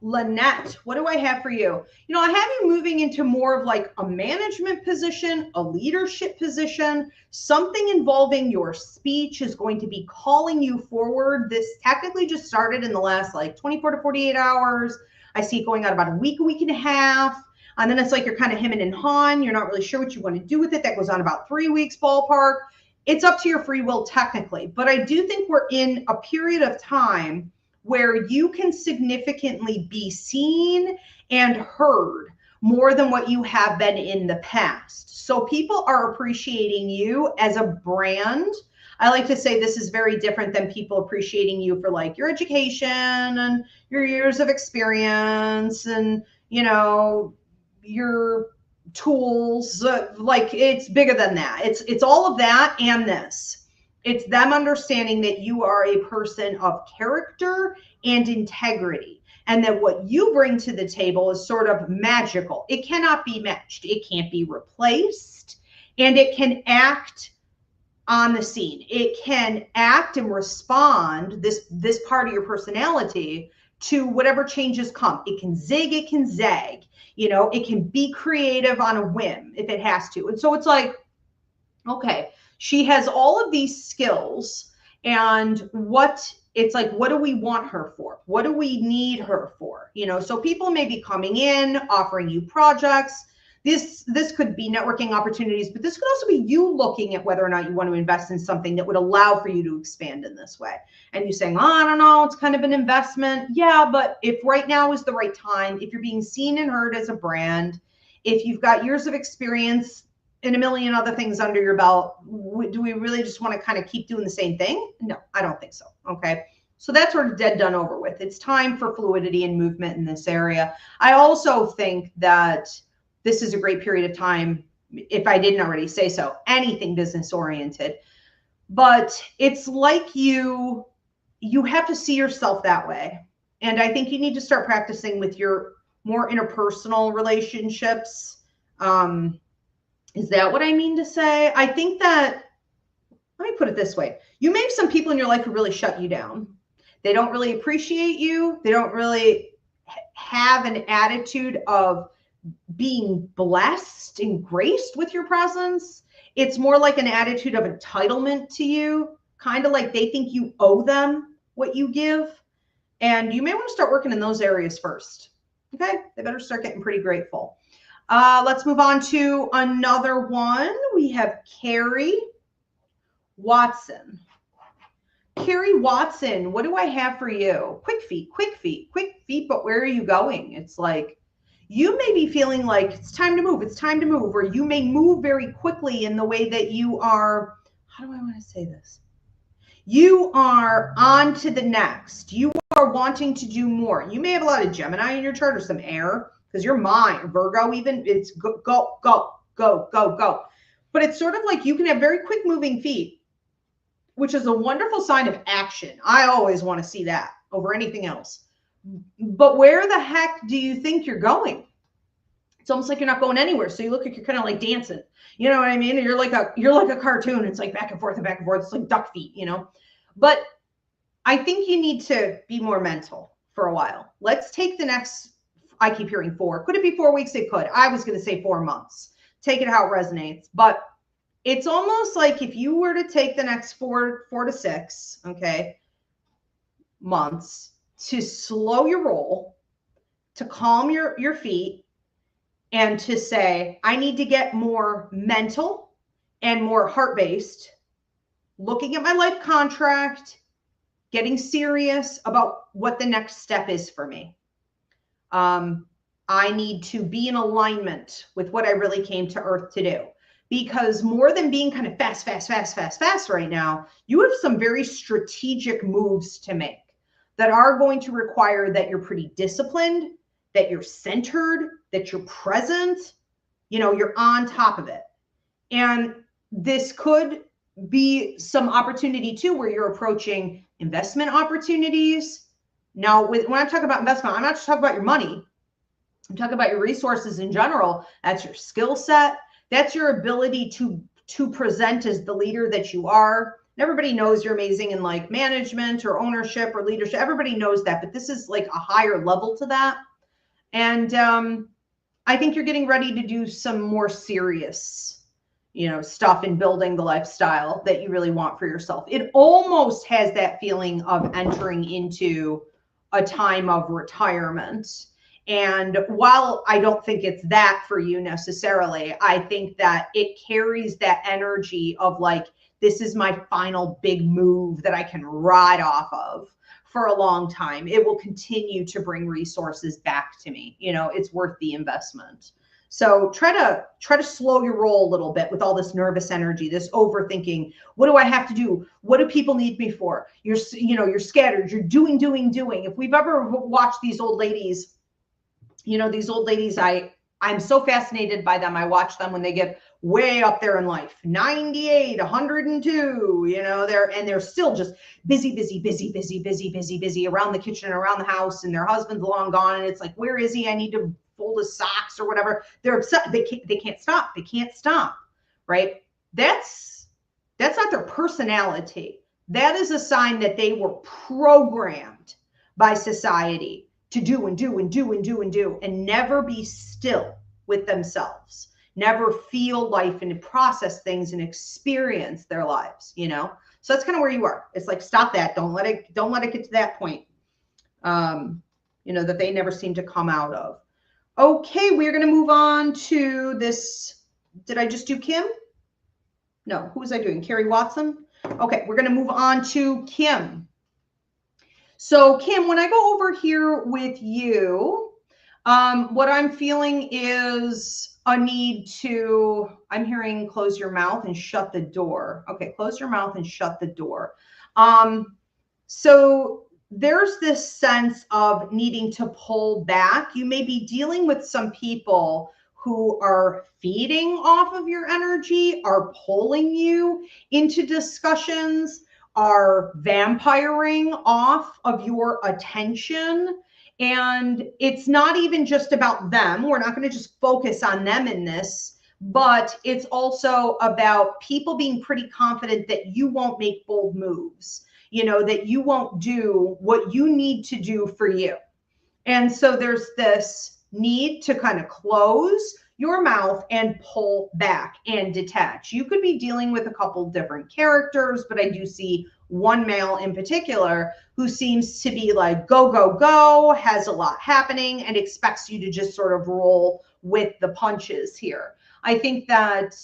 Lynette, what do I have for you? You know, I have you moving into more of like a management position, a leadership position, something involving your speech is going to be calling you forward. This technically just started in the last like 24 to 48 hours. I see it going out about a week and a half. And then it's like you're kind of hemming and hawing. You're not really sure what you want to do with it. That goes on about 3 weeks ballpark. It's up to your free will technically, but I do think we're in a period of time where you can significantly be seen and heard more than what you have been in the past. So people are appreciating you as a brand. I like to say this is very different than people appreciating you for like your education and your years of experience and, you know, your tools. Like it's bigger than that. It's all of that and this. It's them understanding that you are a person of character and integrity, and that what you bring to the table is sort of magical. It cannot be matched. It can't be replaced, and it can act on the scene. It can act and respond, this part of your personality, to whatever changes come. It can zig, it can zag, you know, it can be creative on a whim if it has to. And so it's like, okay, she has all of these skills, and what do we want her for? What do we need her for? You know, so people may be coming in, offering you projects. This could be networking opportunities, but this could also be you looking at whether or not you want to invest in something that would allow for you to expand in this way. And you saying, oh, I don't know, it's kind of an investment. Yeah, but if right now is the right time, if you're being seen and heard as a brand, if you've got years of experience and a million other things under your belt, do we really just want to kind of keep doing the same thing? No, I don't think so. Okay. So that's sort of dead, done, over with. It's time for fluidity and movement in this area. I also think that this is a great period of time, if I didn't already say so, anything business oriented. But it's like you have to see yourself that way. And I think you need to start practicing with your more interpersonal relationships. Is that what I mean to say? I think that, let me put it this way. You may have some people in your life who really shut you down. They don't really appreciate you. They don't really have an attitude of being blessed and graced with your presence. It's more like an attitude of entitlement to you, kind of like they think you owe them what you give. And you may want to start working in those areas first. Okay, they better start getting pretty grateful. Let's move on to another one. We have Carrie Watson. Carrie Watson, what do I have for you? Quick feet, but where are you going? It's like, you may be feeling like it's time to move, or you may move very quickly in the way that you are, how do I want to say this? You are on to the next. You are wanting to do more. You may have a lot of Gemini in your chart, or some air, because your mind, Virgo even, it's go. But it's sort of like you can have very quick moving feet, which is a wonderful sign of action. I always want to see that over anything else. But where the heck do you think you're going? It's almost like you're not going anywhere. So you look like you're kind of like dancing. You know what I mean? You're like a cartoon. It's like back and forth and back and forth. It's like duck feet, you know? But I think you need to be more mental for a while. Let's take the next, I keep hearing 4. Could it be 4 weeks? It could. I was going to say 4 months. Take it how it resonates. But it's almost like if you were to take the next 4 to 6, okay, months, to slow your roll, to calm your feet, and to say, I need to get more mental and more heart-based, looking at my life contract, getting serious about what the next step is for me. I need to be in alignment with what I really came to Earth to do. Because more than being kind of fast right now, you have some very strategic moves to make that are going to require that you're pretty disciplined, that you're centered, that you're present, you know, you're on top of it. And this could be some opportunity too, where you're approaching investment opportunities. Now, when I talk about investment, I'm not just talking about your money. I'm talking about your resources in general. That's your skill set. That's your ability to present as the leader that you are. Everybody knows you're amazing in like management or ownership or leadership. Everybody knows that, but this is like a higher level to that. And I think you're getting ready to do some more serious, you know, stuff in building the lifestyle that you really want for yourself. It almost has that feeling of entering into a time of retirement. And while I don't think it's that for you necessarily, I think that it carries that energy of like, this is my final big move that I can ride off of for a long time. It will continue to bring resources back to me. You know, it's worth the investment. So try to slow your roll a little bit with all this nervous energy, this overthinking. What do I have to do? What do people need me for? You're scattered. You're doing. If we've ever watched these old ladies, you know, these old ladies, I'm so fascinated by them. I watch them when they give way up there in life, 98, 102, you know, they're still just busy around the kitchen, around the house, and their husband's long gone. And it's like, where is he? I need to fold his socks or whatever. They're upset. They can't stop. They can't stop, right? That's not their personality. That is a sign that they were programmed by society to do and never be still with themselves, never feel life and process things and experience their lives, you know? So that's kind of where you are. It's like, stop that. Don't let it get to that point, you know, that they never seem to come out of. Okay, we're going to move on to this. Did I just do Kim? No, who was I doing? Carrie Watson? Okay, we're going to move on to Kim. So Kim, when I go over here with you, what I'm feeling is a need to, I'm hearing close your mouth and shut the door. Okay, close your mouth and shut the door. So there's this sense of needing to pull back. You may be dealing with some people who are feeding off of your energy, are pulling you into discussions, are vampiring off of your attention. And it's not even just about them. We're not going to just focus on them in this, but it's also about people being pretty confident that you won't make bold moves, you know, that you won't do what you need to do for you. And so there's this need to kind of close your mouth and pull back and detach. You could be dealing with a couple different characters, but I do see one male in particular who seems to be like, go, go, go, has a lot happening and expects you to just sort of roll with the punches here. I think that,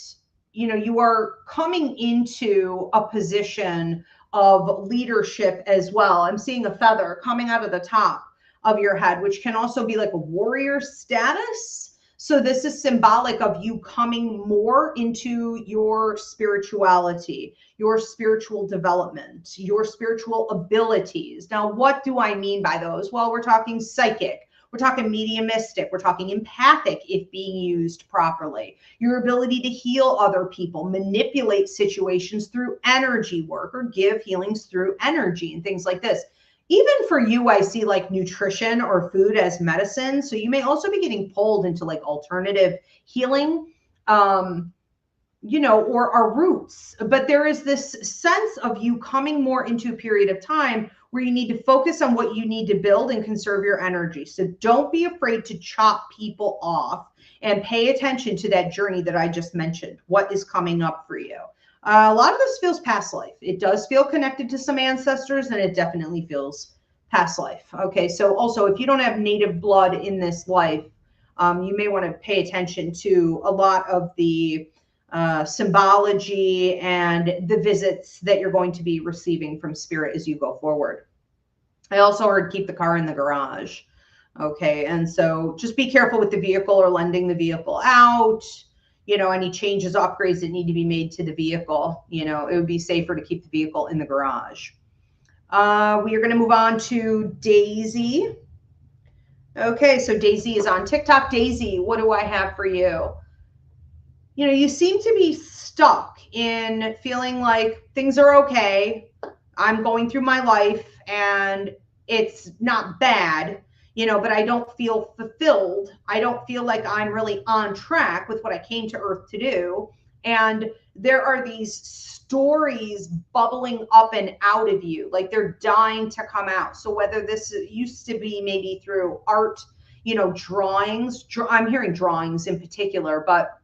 you know, you are coming into a position of leadership as well. I'm seeing a feather coming out of the top of your head, which can also be like a warrior status. So this is symbolic of you coming more into your spirituality, your spiritual development, your spiritual abilities. Now, what do I mean by those? Well, we're talking psychic, we're talking mediumistic, we're talking empathic if being used properly. Your ability to heal other people, manipulate situations through energy work, or give healings through energy and things like this. Even for you, I see like nutrition or food as medicine. So you may also be getting pulled into like alternative healing, you know, or our roots. But there is this sense of you coming more into a period of time where you need to focus on what you need to build and conserve your energy. So don't be afraid to chop people off and pay attention to that journey that I just mentioned. What is coming up for you? A lot of this feels past life. It does feel connected to some ancestors, and it definitely feels past life. Okay, so also if you don't have native blood in this life, you may want to pay attention to a lot of the symbology and the visits that you're going to be receiving from spirit as you go forward. I also heard keep the car in the garage. Okay, and so just be careful with the vehicle or lending the vehicle out. You know, any changes, upgrades that need to be made to the vehicle, you know, it would be safer to keep the vehicle in the garage. We are going to move on to Daisy. Okay, so Daisy is on TikTok. Daisy, what do I have for you? You know, you seem to be stuck in feeling like things are okay. I'm going through my life and it's not bad, you know, but I don't feel fulfilled. I don't feel like I'm really on track with what I came to Earth to do. And there are these stories bubbling up and out of you, like they're dying to come out. So whether this used to be maybe through art, you know, drawings, I'm hearing drawings in particular, but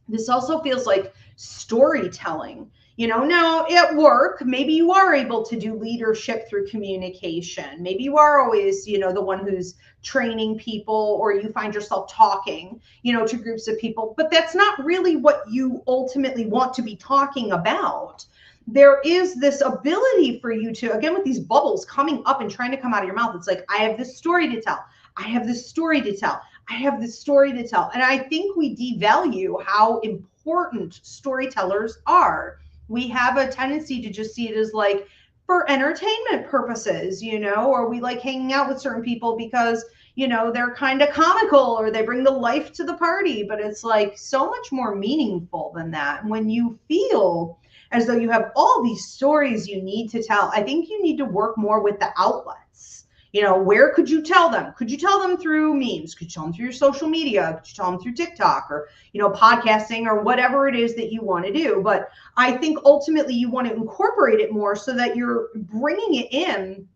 this also feels like storytelling. You know, now at work, maybe you are able to do leadership through communication. Maybe you are always, you know, the one who's training people, or you find yourself talking, you know, to groups of people, but that's not really what you ultimately want to be talking about. There is this ability for you to, again, with these bubbles coming up and trying to come out of your mouth, it's like, I have this story to tell. I have this story to tell. I have this story to tell. And I think we devalue how important storytellers are. We have a tendency to just see it as like for entertainment purposes, you know, or we like hanging out with certain people because, they're kind of comical or they bring the life to the party, but it's like so much more meaningful than that. When you feel as though you have all these stories you need to tell, I think you need to work more with the outlets. Where could you tell them? Could you tell them through memes? Could you tell them through your social media? Could you tell them through TikTok or, podcasting or whatever it is that you want to do? But I think ultimately you want to incorporate it more so that you're bringing it in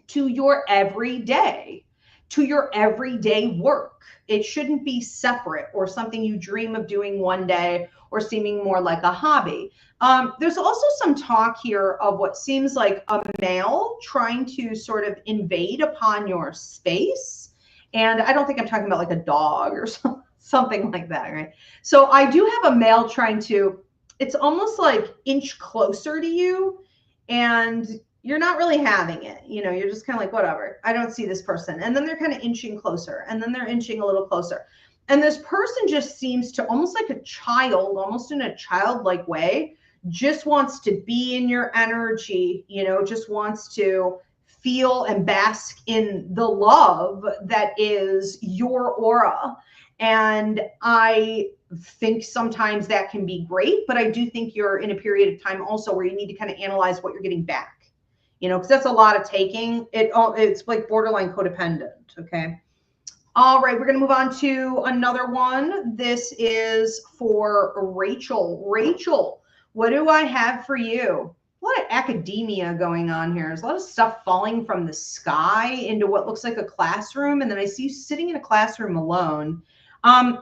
to your everyday work. It shouldn't be separate or something you dream of doing one day or seeming more like a hobby. There's also some talk here of what seems like a male trying to sort of invade upon your space. And I don't think I'm talking about like a dog or something like that, right? So I do have a male trying to, it's almost like inch closer to you, and you're not really having it. You're just kind of like, whatever, I don't see this person. And then they're kind of inching closer, and then they're inching a little closer. And this person just seems to, almost like a child, almost in a childlike way, just wants to be in your energy, just wants to feel and bask in the love that is your aura. And I think sometimes that can be great, but I do think you're in a period of time also where you need to kind of analyze what you're getting back. Because that's a lot of taking. It's like borderline codependent, okay? All right, we're going to move on to another one. This is for Rachel. Rachel, what do I have for you? A lot of academia going on here. There's a lot of stuff falling from the sky into what looks like a classroom, and then I see you sitting in a classroom alone.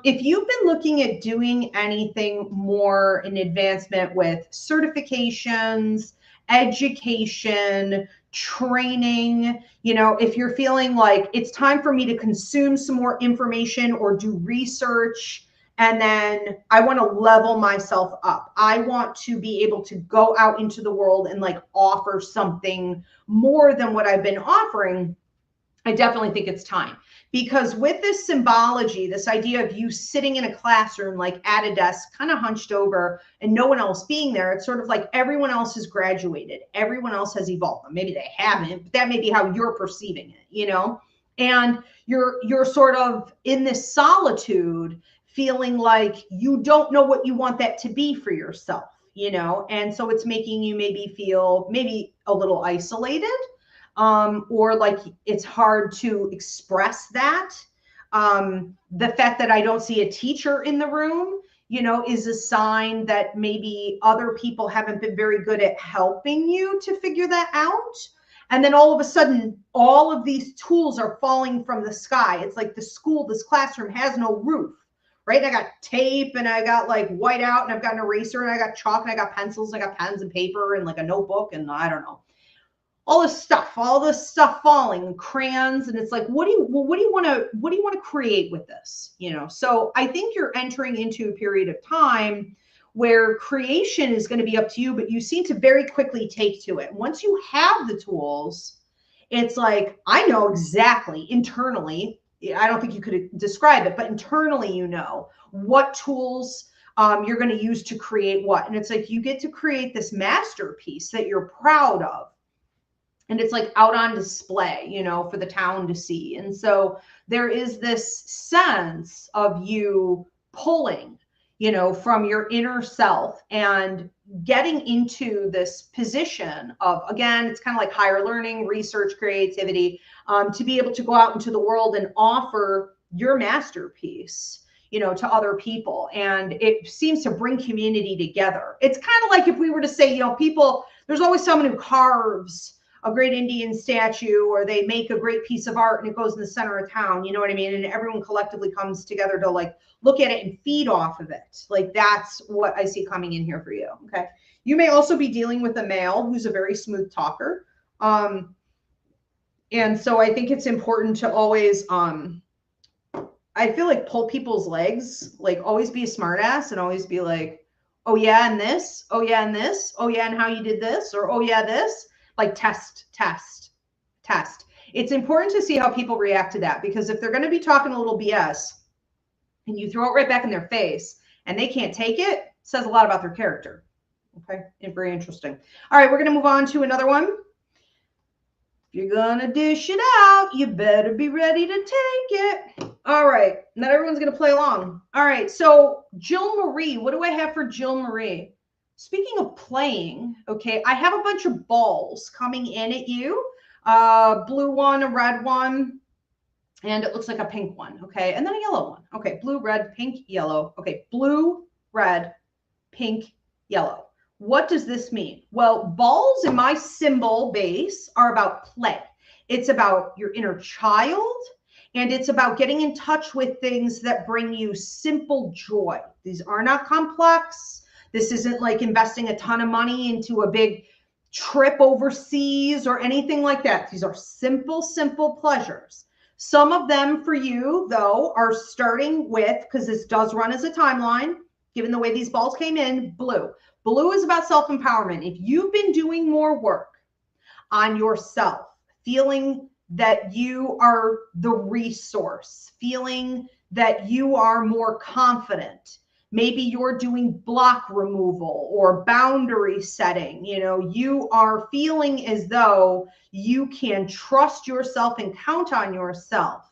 If you've been looking at doing anything more in advancement with certifications, education, training, if you're feeling like it's time for me to consume some more information or do research, and then I want to level myself up. I want to be able to go out into the world and like offer something more than what I've been offering. I definitely think it's time, because with this symbology, this idea of you sitting in a classroom, like at a desk, kind of hunched over and no one else being there, it's sort of like everyone else has graduated. Everyone else has evolved. Maybe they haven't, but that may be how you're perceiving it, and you're sort of in this solitude, feeling like you don't know what you want that to be for yourself, and so it's making you maybe feel maybe a little isolated. Or like it's hard to express that. The fact that I don't see a teacher in the room, is a sign that maybe other people haven't been very good at helping you to figure that out. And then all of a sudden, all of these tools are falling from the sky. It's like this classroom has no roof, right? I got tape and I got like whiteout and I've got an eraser and I got chalk and I got pencils and I got pens and paper and like a notebook and I don't know. All this stuff falling, crayons, and it's like, what do you want to create with this? So I think you're entering into a period of time where creation is going to be up to you, but you seem to very quickly take to it. Once you have the tools, it's like, I know exactly internally, I don't think you could describe it, but internally, what tools you're going to use to create what. And it's like, you get to create this masterpiece that you're proud of. And it's like out on display, for the town to see. And so there is this sense of you pulling, from your inner self and getting into this position of, again, it's kind of like higher learning, research, creativity, to be able to go out into the world and offer your masterpiece, to other people. And it seems to bring community together. It's kind of like if we were to say, people, there's always someone who carves a great Indian statue, or they make a great piece of art and it goes in the center of town, you know what I mean? And everyone collectively comes together to like look at it and feed off of it. Like that's what I see coming in here for you. Okay. You may also be dealing with a male who's a very smooth talker. And so I think it's important to always, I feel like pull people's legs, like always be a smart ass and always be like, oh yeah, and this, oh yeah, and this, oh yeah, and how you did this, or oh yeah, this. Like test. It's important to see how people react to that, because if they're going to be talking a little BS and you throw it right back in their face and they can't take it, it says a lot about their character. Okay. And very interesting. All right. We're going to move on to another one. If you're gonna dish it out, you better be ready to take it. All right, not everyone's gonna play along. All right, so Jill Marie, what do I have for Jill Marie? Speaking of playing, okay, I have a bunch of balls coming in at you. Blue one, a red one, and it looks like a pink one, okay, and then a yellow one. Okay, blue, red, pink, yellow. Okay, blue, red, pink, yellow. What does this mean? Well, balls in my symbol base are about play. It's about your inner child, and it's about getting in touch with things that bring you simple joy. These are not complex. This isn't like investing a ton of money into a big trip overseas or anything like that. These are simple, simple pleasures. Some of them for you, though, are starting with, because this does run as a timeline, given the way these balls came in, blue. Blue is about self-empowerment. If you've been doing more work on yourself, feeling that you are the resource, feeling that you are more confident, maybe you're doing block removal or boundary setting, you know, you are feeling as though you can trust yourself and count on yourself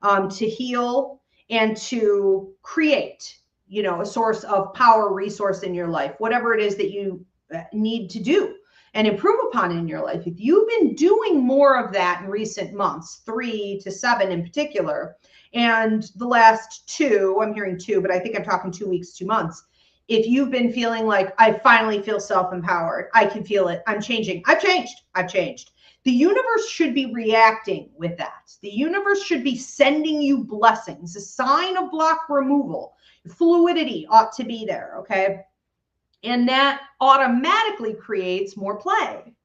to heal and to create, you know, a source of power, resource in your life, whatever it is that you need to do and improve upon in your life. If you've been doing more of that in recent months, 3 to 7 in particular, and the last 2, I'm hearing 2, but I think I'm talking 2 weeks, 2 months. If you've been feeling like, I finally feel self-empowered, I can feel it, I'm changing, I've changed. The universe should be reacting with that. The universe should be sending you blessings, a sign of block removal. Fluidity ought to be there, okay? And that automatically creates more play.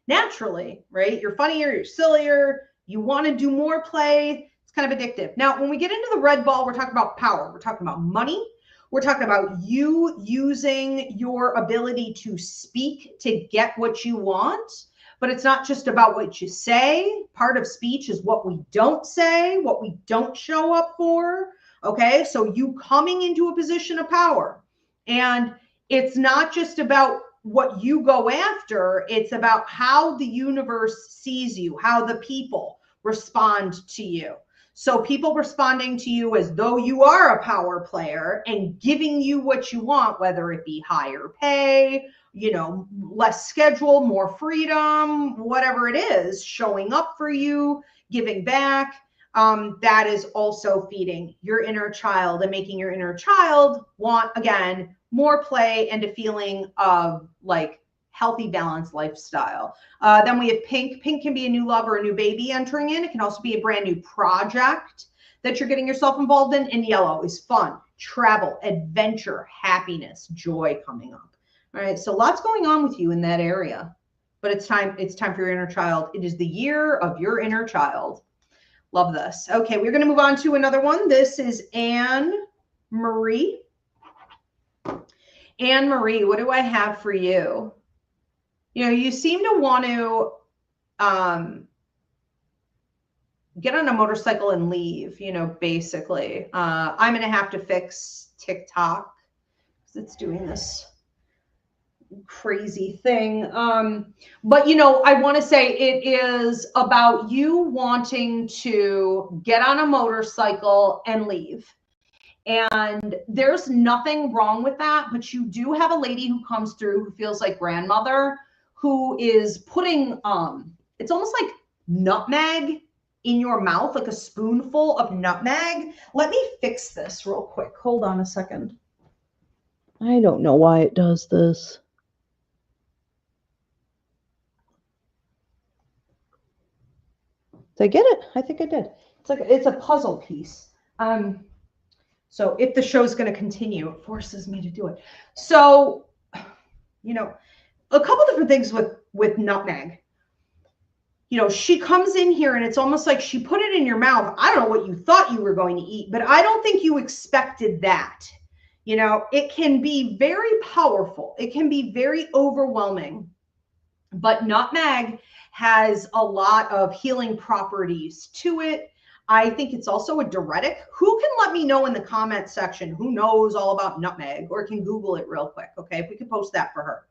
Naturally, right? You're funnier, you're sillier, you want to do more play. It's kind of addictive. Now, when we get into the red ball, we're talking about power. We're talking about money. We're talking about you using your ability to speak to get what you want. But it's not just about what you say. Part of speech is what we don't say, what we don't show up for. Okay, so you coming into a position of power. And it's not just about what you go after, it's about how the universe sees you, how the people respond to you. So people responding to you as though you are a power player and giving you what you want, whether it be higher pay, you know, less schedule, more freedom, whatever it is, showing up for you, giving back. That is also feeding your inner child and making your inner child want, again, more play and a feeling of like healthy, balanced lifestyle. Then we have pink. Pink can be a new love or a new baby entering in. It can also be a brand new project that you're getting yourself involved in. And yellow is fun, travel, adventure, happiness, joy coming up. All right, so lots going on with you in that area. But it's time for your inner child. It is the year of your inner child. Love this. Okay, we're going to move on to another one. This is Anne Marie. Anne Marie, what do I have for you? You know, you seem to want to get on a motorcycle and leave, you know, basically. I'm going to have to fix TikTok because it's doing this crazy thing. But, you know, I want to say it is about you wanting to get on a motorcycle and leave. And there's nothing wrong with that, but you do have a lady who comes through who feels like grandmother, who is putting, it's almost like nutmeg in your mouth, like a spoonful of nutmeg. Let me fix this real quick. Hold on a second. I don't know why it does this. Did I get it? I think I did. It's a puzzle piece. So if the show's going to continue, it forces me to do it. So, you know, a couple different things with nutmeg. You know, she comes in here and it's almost like she put it in your mouth. I don't know what you thought you were going to eat, but I don't think you expected that. You know, it can be very powerful. It can be very overwhelming. But nutmeg has a lot of healing properties to it. I think it's also a diuretic. Who can let me know in the comment section who knows all about nutmeg or can Google it real quick? Okay, if we could post that for her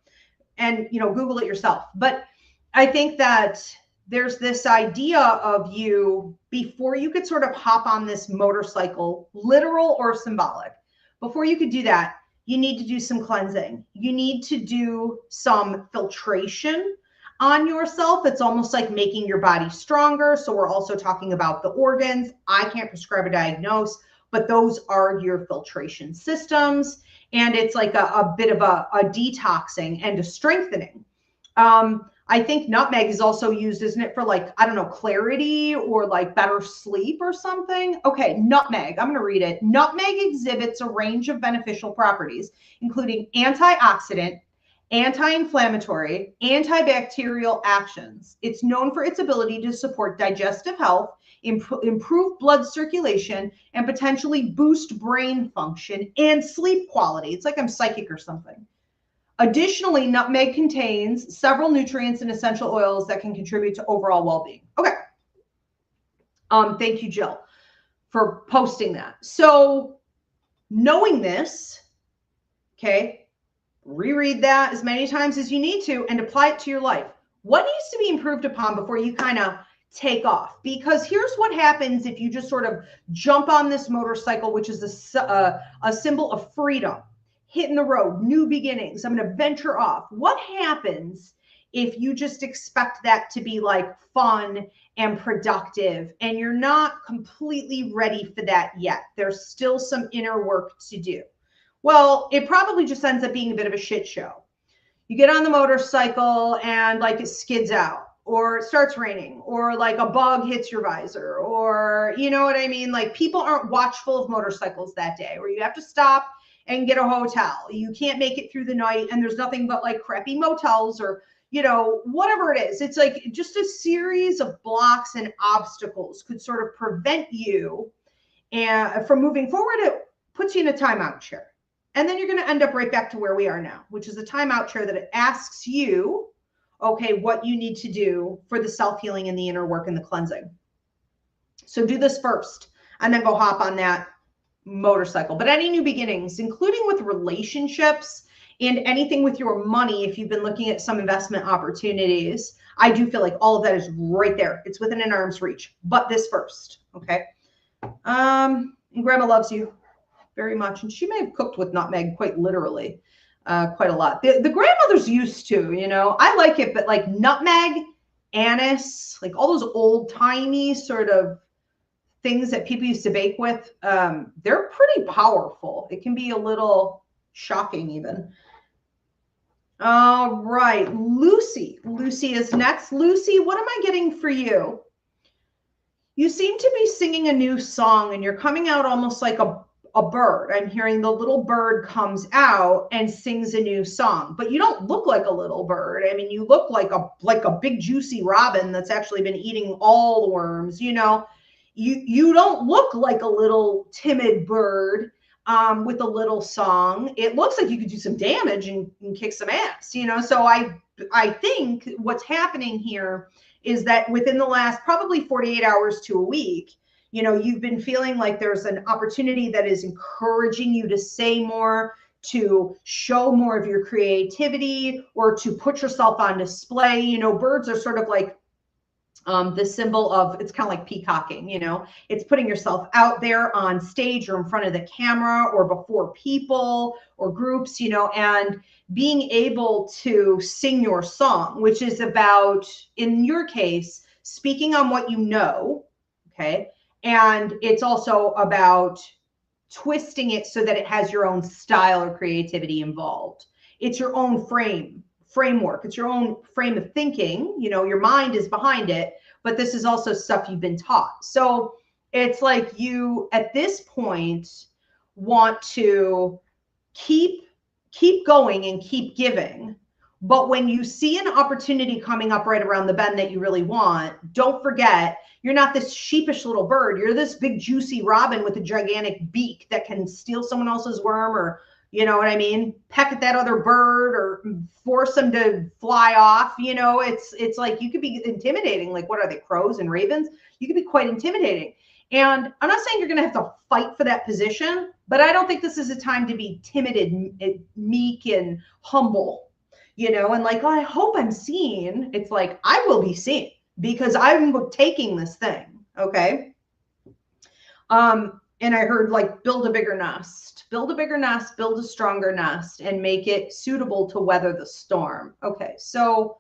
and, you know, Google it yourself. But I think that there's this idea of you, before you could sort of hop on this motorcycle, literal or symbolic, before you could do that, you need to do some cleansing. You need to do some filtration on yourself. It's almost like making your body stronger. So we're also talking about the organs. I can't prescribe a diagnose, but those are your filtration systems. And it's like a bit of a detoxing and a strengthening. I think nutmeg is also used, isn't it, for like, I don't know, clarity or like better sleep or something? Okay, nutmeg, I'm going to read it. Nutmeg exhibits a range of beneficial properties, including antioxidant, anti-inflammatory, antibacterial actions. It's known for its ability to support digestive health, improve blood circulation, and potentially boost brain function and sleep quality. It's like I'm psychic or something. Additionally, nutmeg contains several nutrients and essential oils that can contribute to overall well-being. Okay. Thank you, Jill, for posting that. So knowing this, okay, reread that as many times as you need to and apply it to your life. What needs to be improved upon before you kind of take off? Because here's what happens if you just sort of jump on this motorcycle, which is a symbol of freedom. Hitting the road, new beginnings. I'm going to venture off. What happens if you just expect that to be like fun and productive and you're not completely ready for that yet? There's still some inner work to do. Well, it probably just ends up being a bit of a shit show. You get on the motorcycle and like it skids out, or it starts raining, or like a bug hits your visor, or you know what I mean? Like people aren't watchful of motorcycles that day, or you have to stop and get a hotel. You can't make it through the night and there's nothing but like crappy motels or, you know, whatever it is. It's like just a series of blocks and obstacles could sort of prevent you from moving forward. It puts you in a timeout chair. And then you're going to end up right back to where we are now, which is a timeout chair that it asks you, okay, what you need to do for the self-healing and the inner work and the cleansing. So do this first and then go hop on that motorcycle. But any new beginnings, including with relationships and anything with your money, if you've been looking at some investment opportunities, I do feel like all of that is right there. It's within an arm's reach, but this first. Okay. And grandma loves you very much. And she may have cooked with nutmeg quite literally, quite a lot. The grandmothers used to, you know, I like it, but like nutmeg, anise, like all those old timey sort of things that people used to bake with, they're pretty powerful. It can be a little shocking even. All right, Lucy. Lucy is next. Lucy, what am I getting for you? You seem to be singing a new song and you're coming out almost like a bird. I'm hearing the little bird comes out and sings a new song, but you don't look like a little bird. I mean, you look like a big juicy robin that's actually been eating all the worms, you know. You don't look like a little timid bird with a little song. It looks like you could do some damage and kick some ass, you know. So I think what's happening here is that within the last probably 48 hours to a week, you know, you've been feeling like there's an opportunity that is encouraging you to say more, to show more of your creativity, or to put yourself on display. You know, birds are sort of like the symbol of, it's kind of like peacocking, you know, it's putting yourself out there on stage or in front of the camera or before people or groups, you know, and being able to sing your song, which is about, in your case, speaking on what you know, okay? And it's also about twisting it so that it has your own style or creativity involved. It's your own framework. It's your own frame of thinking. You know, your mind is behind it, but this is also stuff you've been taught. So it's like you, at this point, want to keep going and keep giving. But when you see an opportunity coming up right around the bend that you really want, don't forget, you're not this sheepish little bird. You're this big juicy robin with a gigantic beak that can steal someone else's worm, or, you know what I mean, peck at that other bird or force them to fly off. You know, it's like you could be intimidating. Like, what are they, crows and ravens? You could be quite intimidating. And I'm not saying you're going to have to fight for that position, but I don't think this is a time to be timid and meek and humble, you know, and like, oh, I hope I'm seen. It's like, I will be seen. because I'm taking this thing. Okay. And I heard like build a bigger nest, build a stronger nest, and make it suitable to weather the storm. Okay. So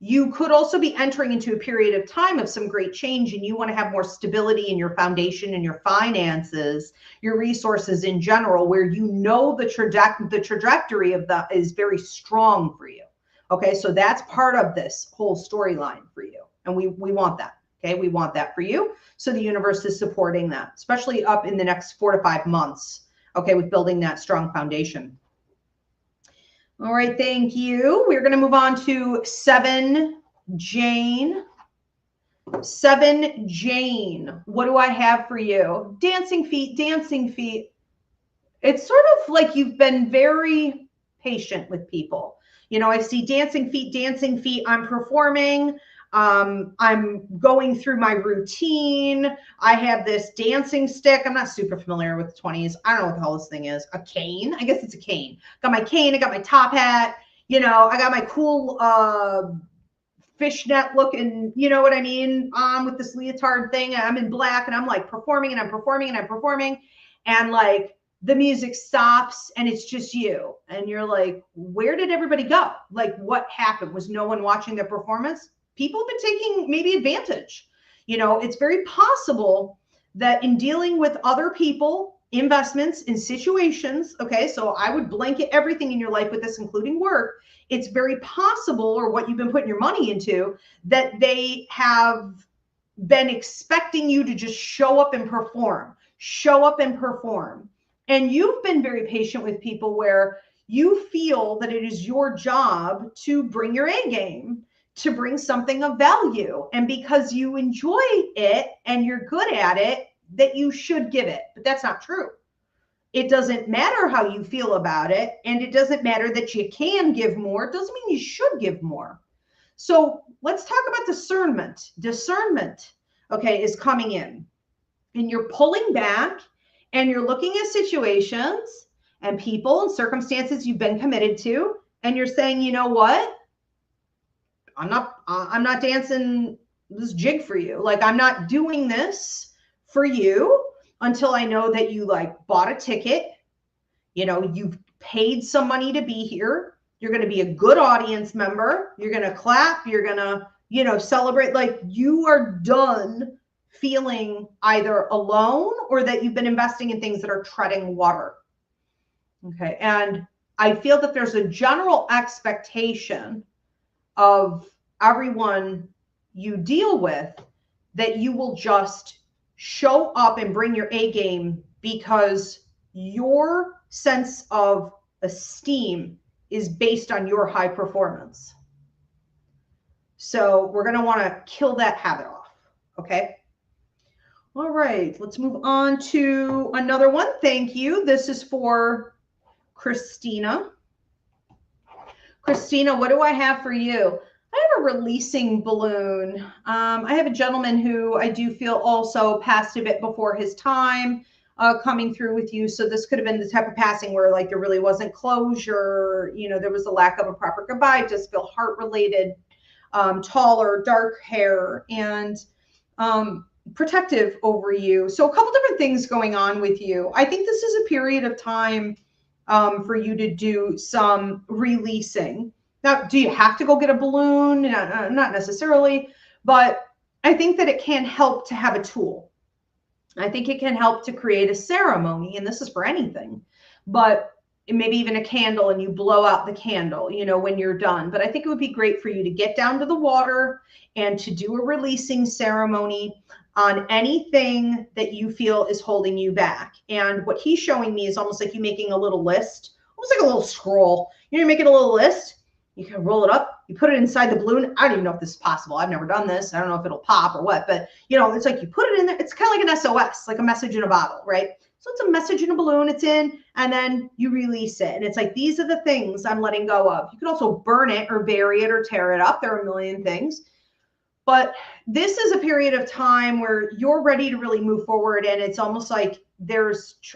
you could also be entering into a period of time of some great change, and you want to have more stability in your foundation and your finances, your resources in general, where you know the trajectory of that is very strong for you. Okay, so that's part of this whole storyline for you, and we want that. Okay, we want that for you. So the universe is supporting that, especially up in the next 4 to 5 months. Okay, with building that strong foundation. All right, thank you. We're going to move on to 7 Jane. 7 Jane, what do I have for you? Dancing feet, dancing feet. It's sort of like you've been very patient with people. You know, I see dancing feet, dancing feet. I'm performing. I'm going through my routine. I have this dancing stick. I'm not super familiar with the 20s. I don't know what the hell this thing is. A cane? I guess it's a cane. Got my cane. I got my top hat. You know, I got my cool fishnet looking, you know what I mean, with this leotard thing. And I'm in black and I'm like performing and I'm performing and I'm performing. And like the music stops and it's just you. And you're like, where did everybody go? Like what happened? Was no one watching their performance? People have been taking maybe advantage. You know, it's very possible that in dealing with other people, investments, in situations, okay, so I would blanket everything in your life with this, including work. It's very possible, or what you've been putting your money into, that they have been expecting you to just show up and perform, And you've been very patient with people where you feel that it is your job to bring your A game, to bring something of value. And because you enjoy it and you're good at it, that you should give it. But that's not true. It doesn't matter how you feel about it. And it doesn't matter that you can give more. It doesn't mean you should give more. So let's talk about discernment. Discernment, okay, is coming in. And you're pulling back and you're looking at situations and people and circumstances you've been committed to. And you're saying, you know what? I'm not dancing this jig for you. Like, I'm not doing this for you until I know that you like bought a ticket, you know, you've paid some money to be here. You're going to be a good audience member. You're going to clap. You're going to, you know, celebrate. Like, you are done feeling either alone or that you've been investing in things that are treading water. Okay. And I feel that there's a general expectation of everyone you deal with that you will just show up and bring your A game because your sense of esteem is based on your high performance. So we're going to want to kill that habit off. Okay. All right. Let's move on to another one. Thank you. This is for Christina. Christina, what do I have for you? I have a releasing balloon. I have a gentleman who I do feel also passed a bit before his time coming through with you. So this could have been the type of passing where like there really wasn't closure. You know, there was a lack of a proper goodbye. Just feel heart related, taller, dark hair, and protective over you. So a couple different things going on with you. I think this is a period of time for you to do some releasing. Now, do you have to go get a balloon? Not necessarily, but I think that it can help to have a tool. I think it can help to create a ceremony, and this is for anything, but maybe even a candle, and you blow out the candle, you know, when you're done. But I think it would be great for you to get down to the water and to do a releasing ceremony on anything that you feel is holding you back. And what he's showing me is almost like you making a little list, almost like a little scroll. You know, you're making a little list. You can roll it up. You put it inside the balloon. I don't even know if this is possible. I've never done this. I don't know if it'll pop or what, but you know, it's like you put it in there. It's kind of like an SOS, like a message in a bottle, right? So it's a message in a balloon. It's in, and then you release it. And it's like, these are the things I'm letting go of. You could also burn it or bury it or tear it up. There are a million things. But this is a period of time where you're ready to really move forward. And it's almost like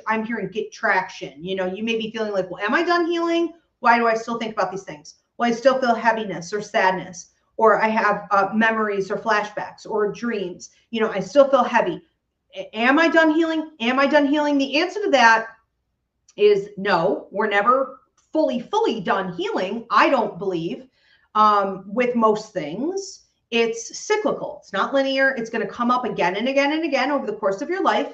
I'm hearing get traction. You know, you may be feeling like, well, am I done healing? Why do I still think about these things? Well, I still feel heaviness or sadness. or I have memories or flashbacks or dreams. You know, I still feel heavy. Am I done healing? Am I done healing? The answer to that is no. We're never fully done healing, I don't believe. With most things, it's cyclical. It's not linear. It's going to come up again and again and again over the course of your life.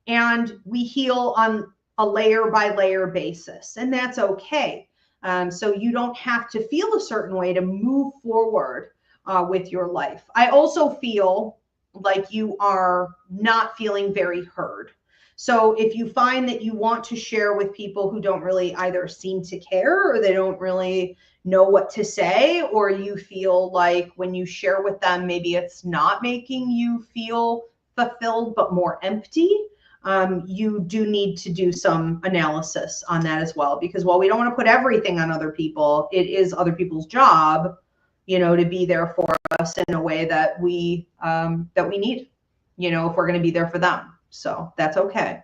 And we heal on a layer by layer basis, and that's okay. So you don't have to feel a certain way to move forward with your life. I also feel like you are not feeling very heard. So if you find that you want to share with people who don't really either seem to care, or they don't really know what to say, or you feel like when you share with them, maybe it's not making you feel fulfilled, but more empty, you do need to do some analysis on that as well. Because while we don't want to put everything on other people, it is other people's job, you know, to be there for us in a way that we need, you know, if we're going to be there for them. So that's okay.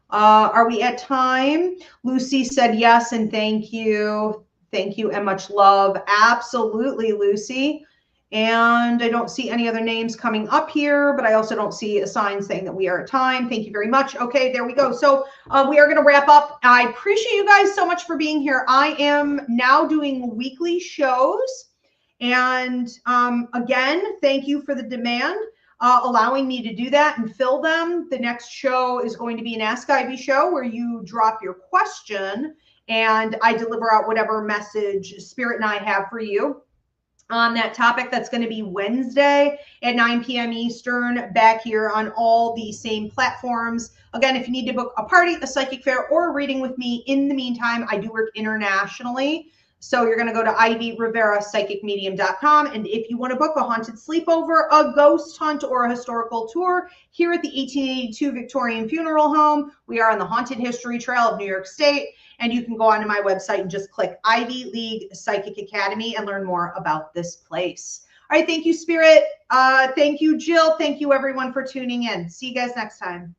Are we at time? Lucy said yes, and thank you. Thank you and much love. Absolutely, Lucy. And I don't see any other names coming up here, but I also don't see a sign saying that we are at time. Thank you very much. Okay, there we go. So we are going to wrap up. I appreciate you guys so much for being here. I am now doing weekly shows. And again, thank you for the demand, allowing me to do that and fill them. The next show is going to be an Ask Ivy show where you drop your question and I deliver out whatever message Spirit and I have for you on that topic. That's going to be Wednesday at 9 p.m. Eastern, back here on all the same platforms. Again, if you need to book a party, a psychic fair, or a reading with me in the meantime, I do work internationally. So you're going to go to Ivy Rivera psychicmedium.com. And if you want to book a haunted sleepover, a ghost hunt, or a historical tour here at the 1882 Victorian Funeral Home, we are on the Haunted History Trail of New York State. And you can go onto my website and just click Ivy League Psychic Academy and learn more about this place. All right. Thank you, Spirit. Thank you, Jill. Thank you, everyone, for tuning in. See you guys next time.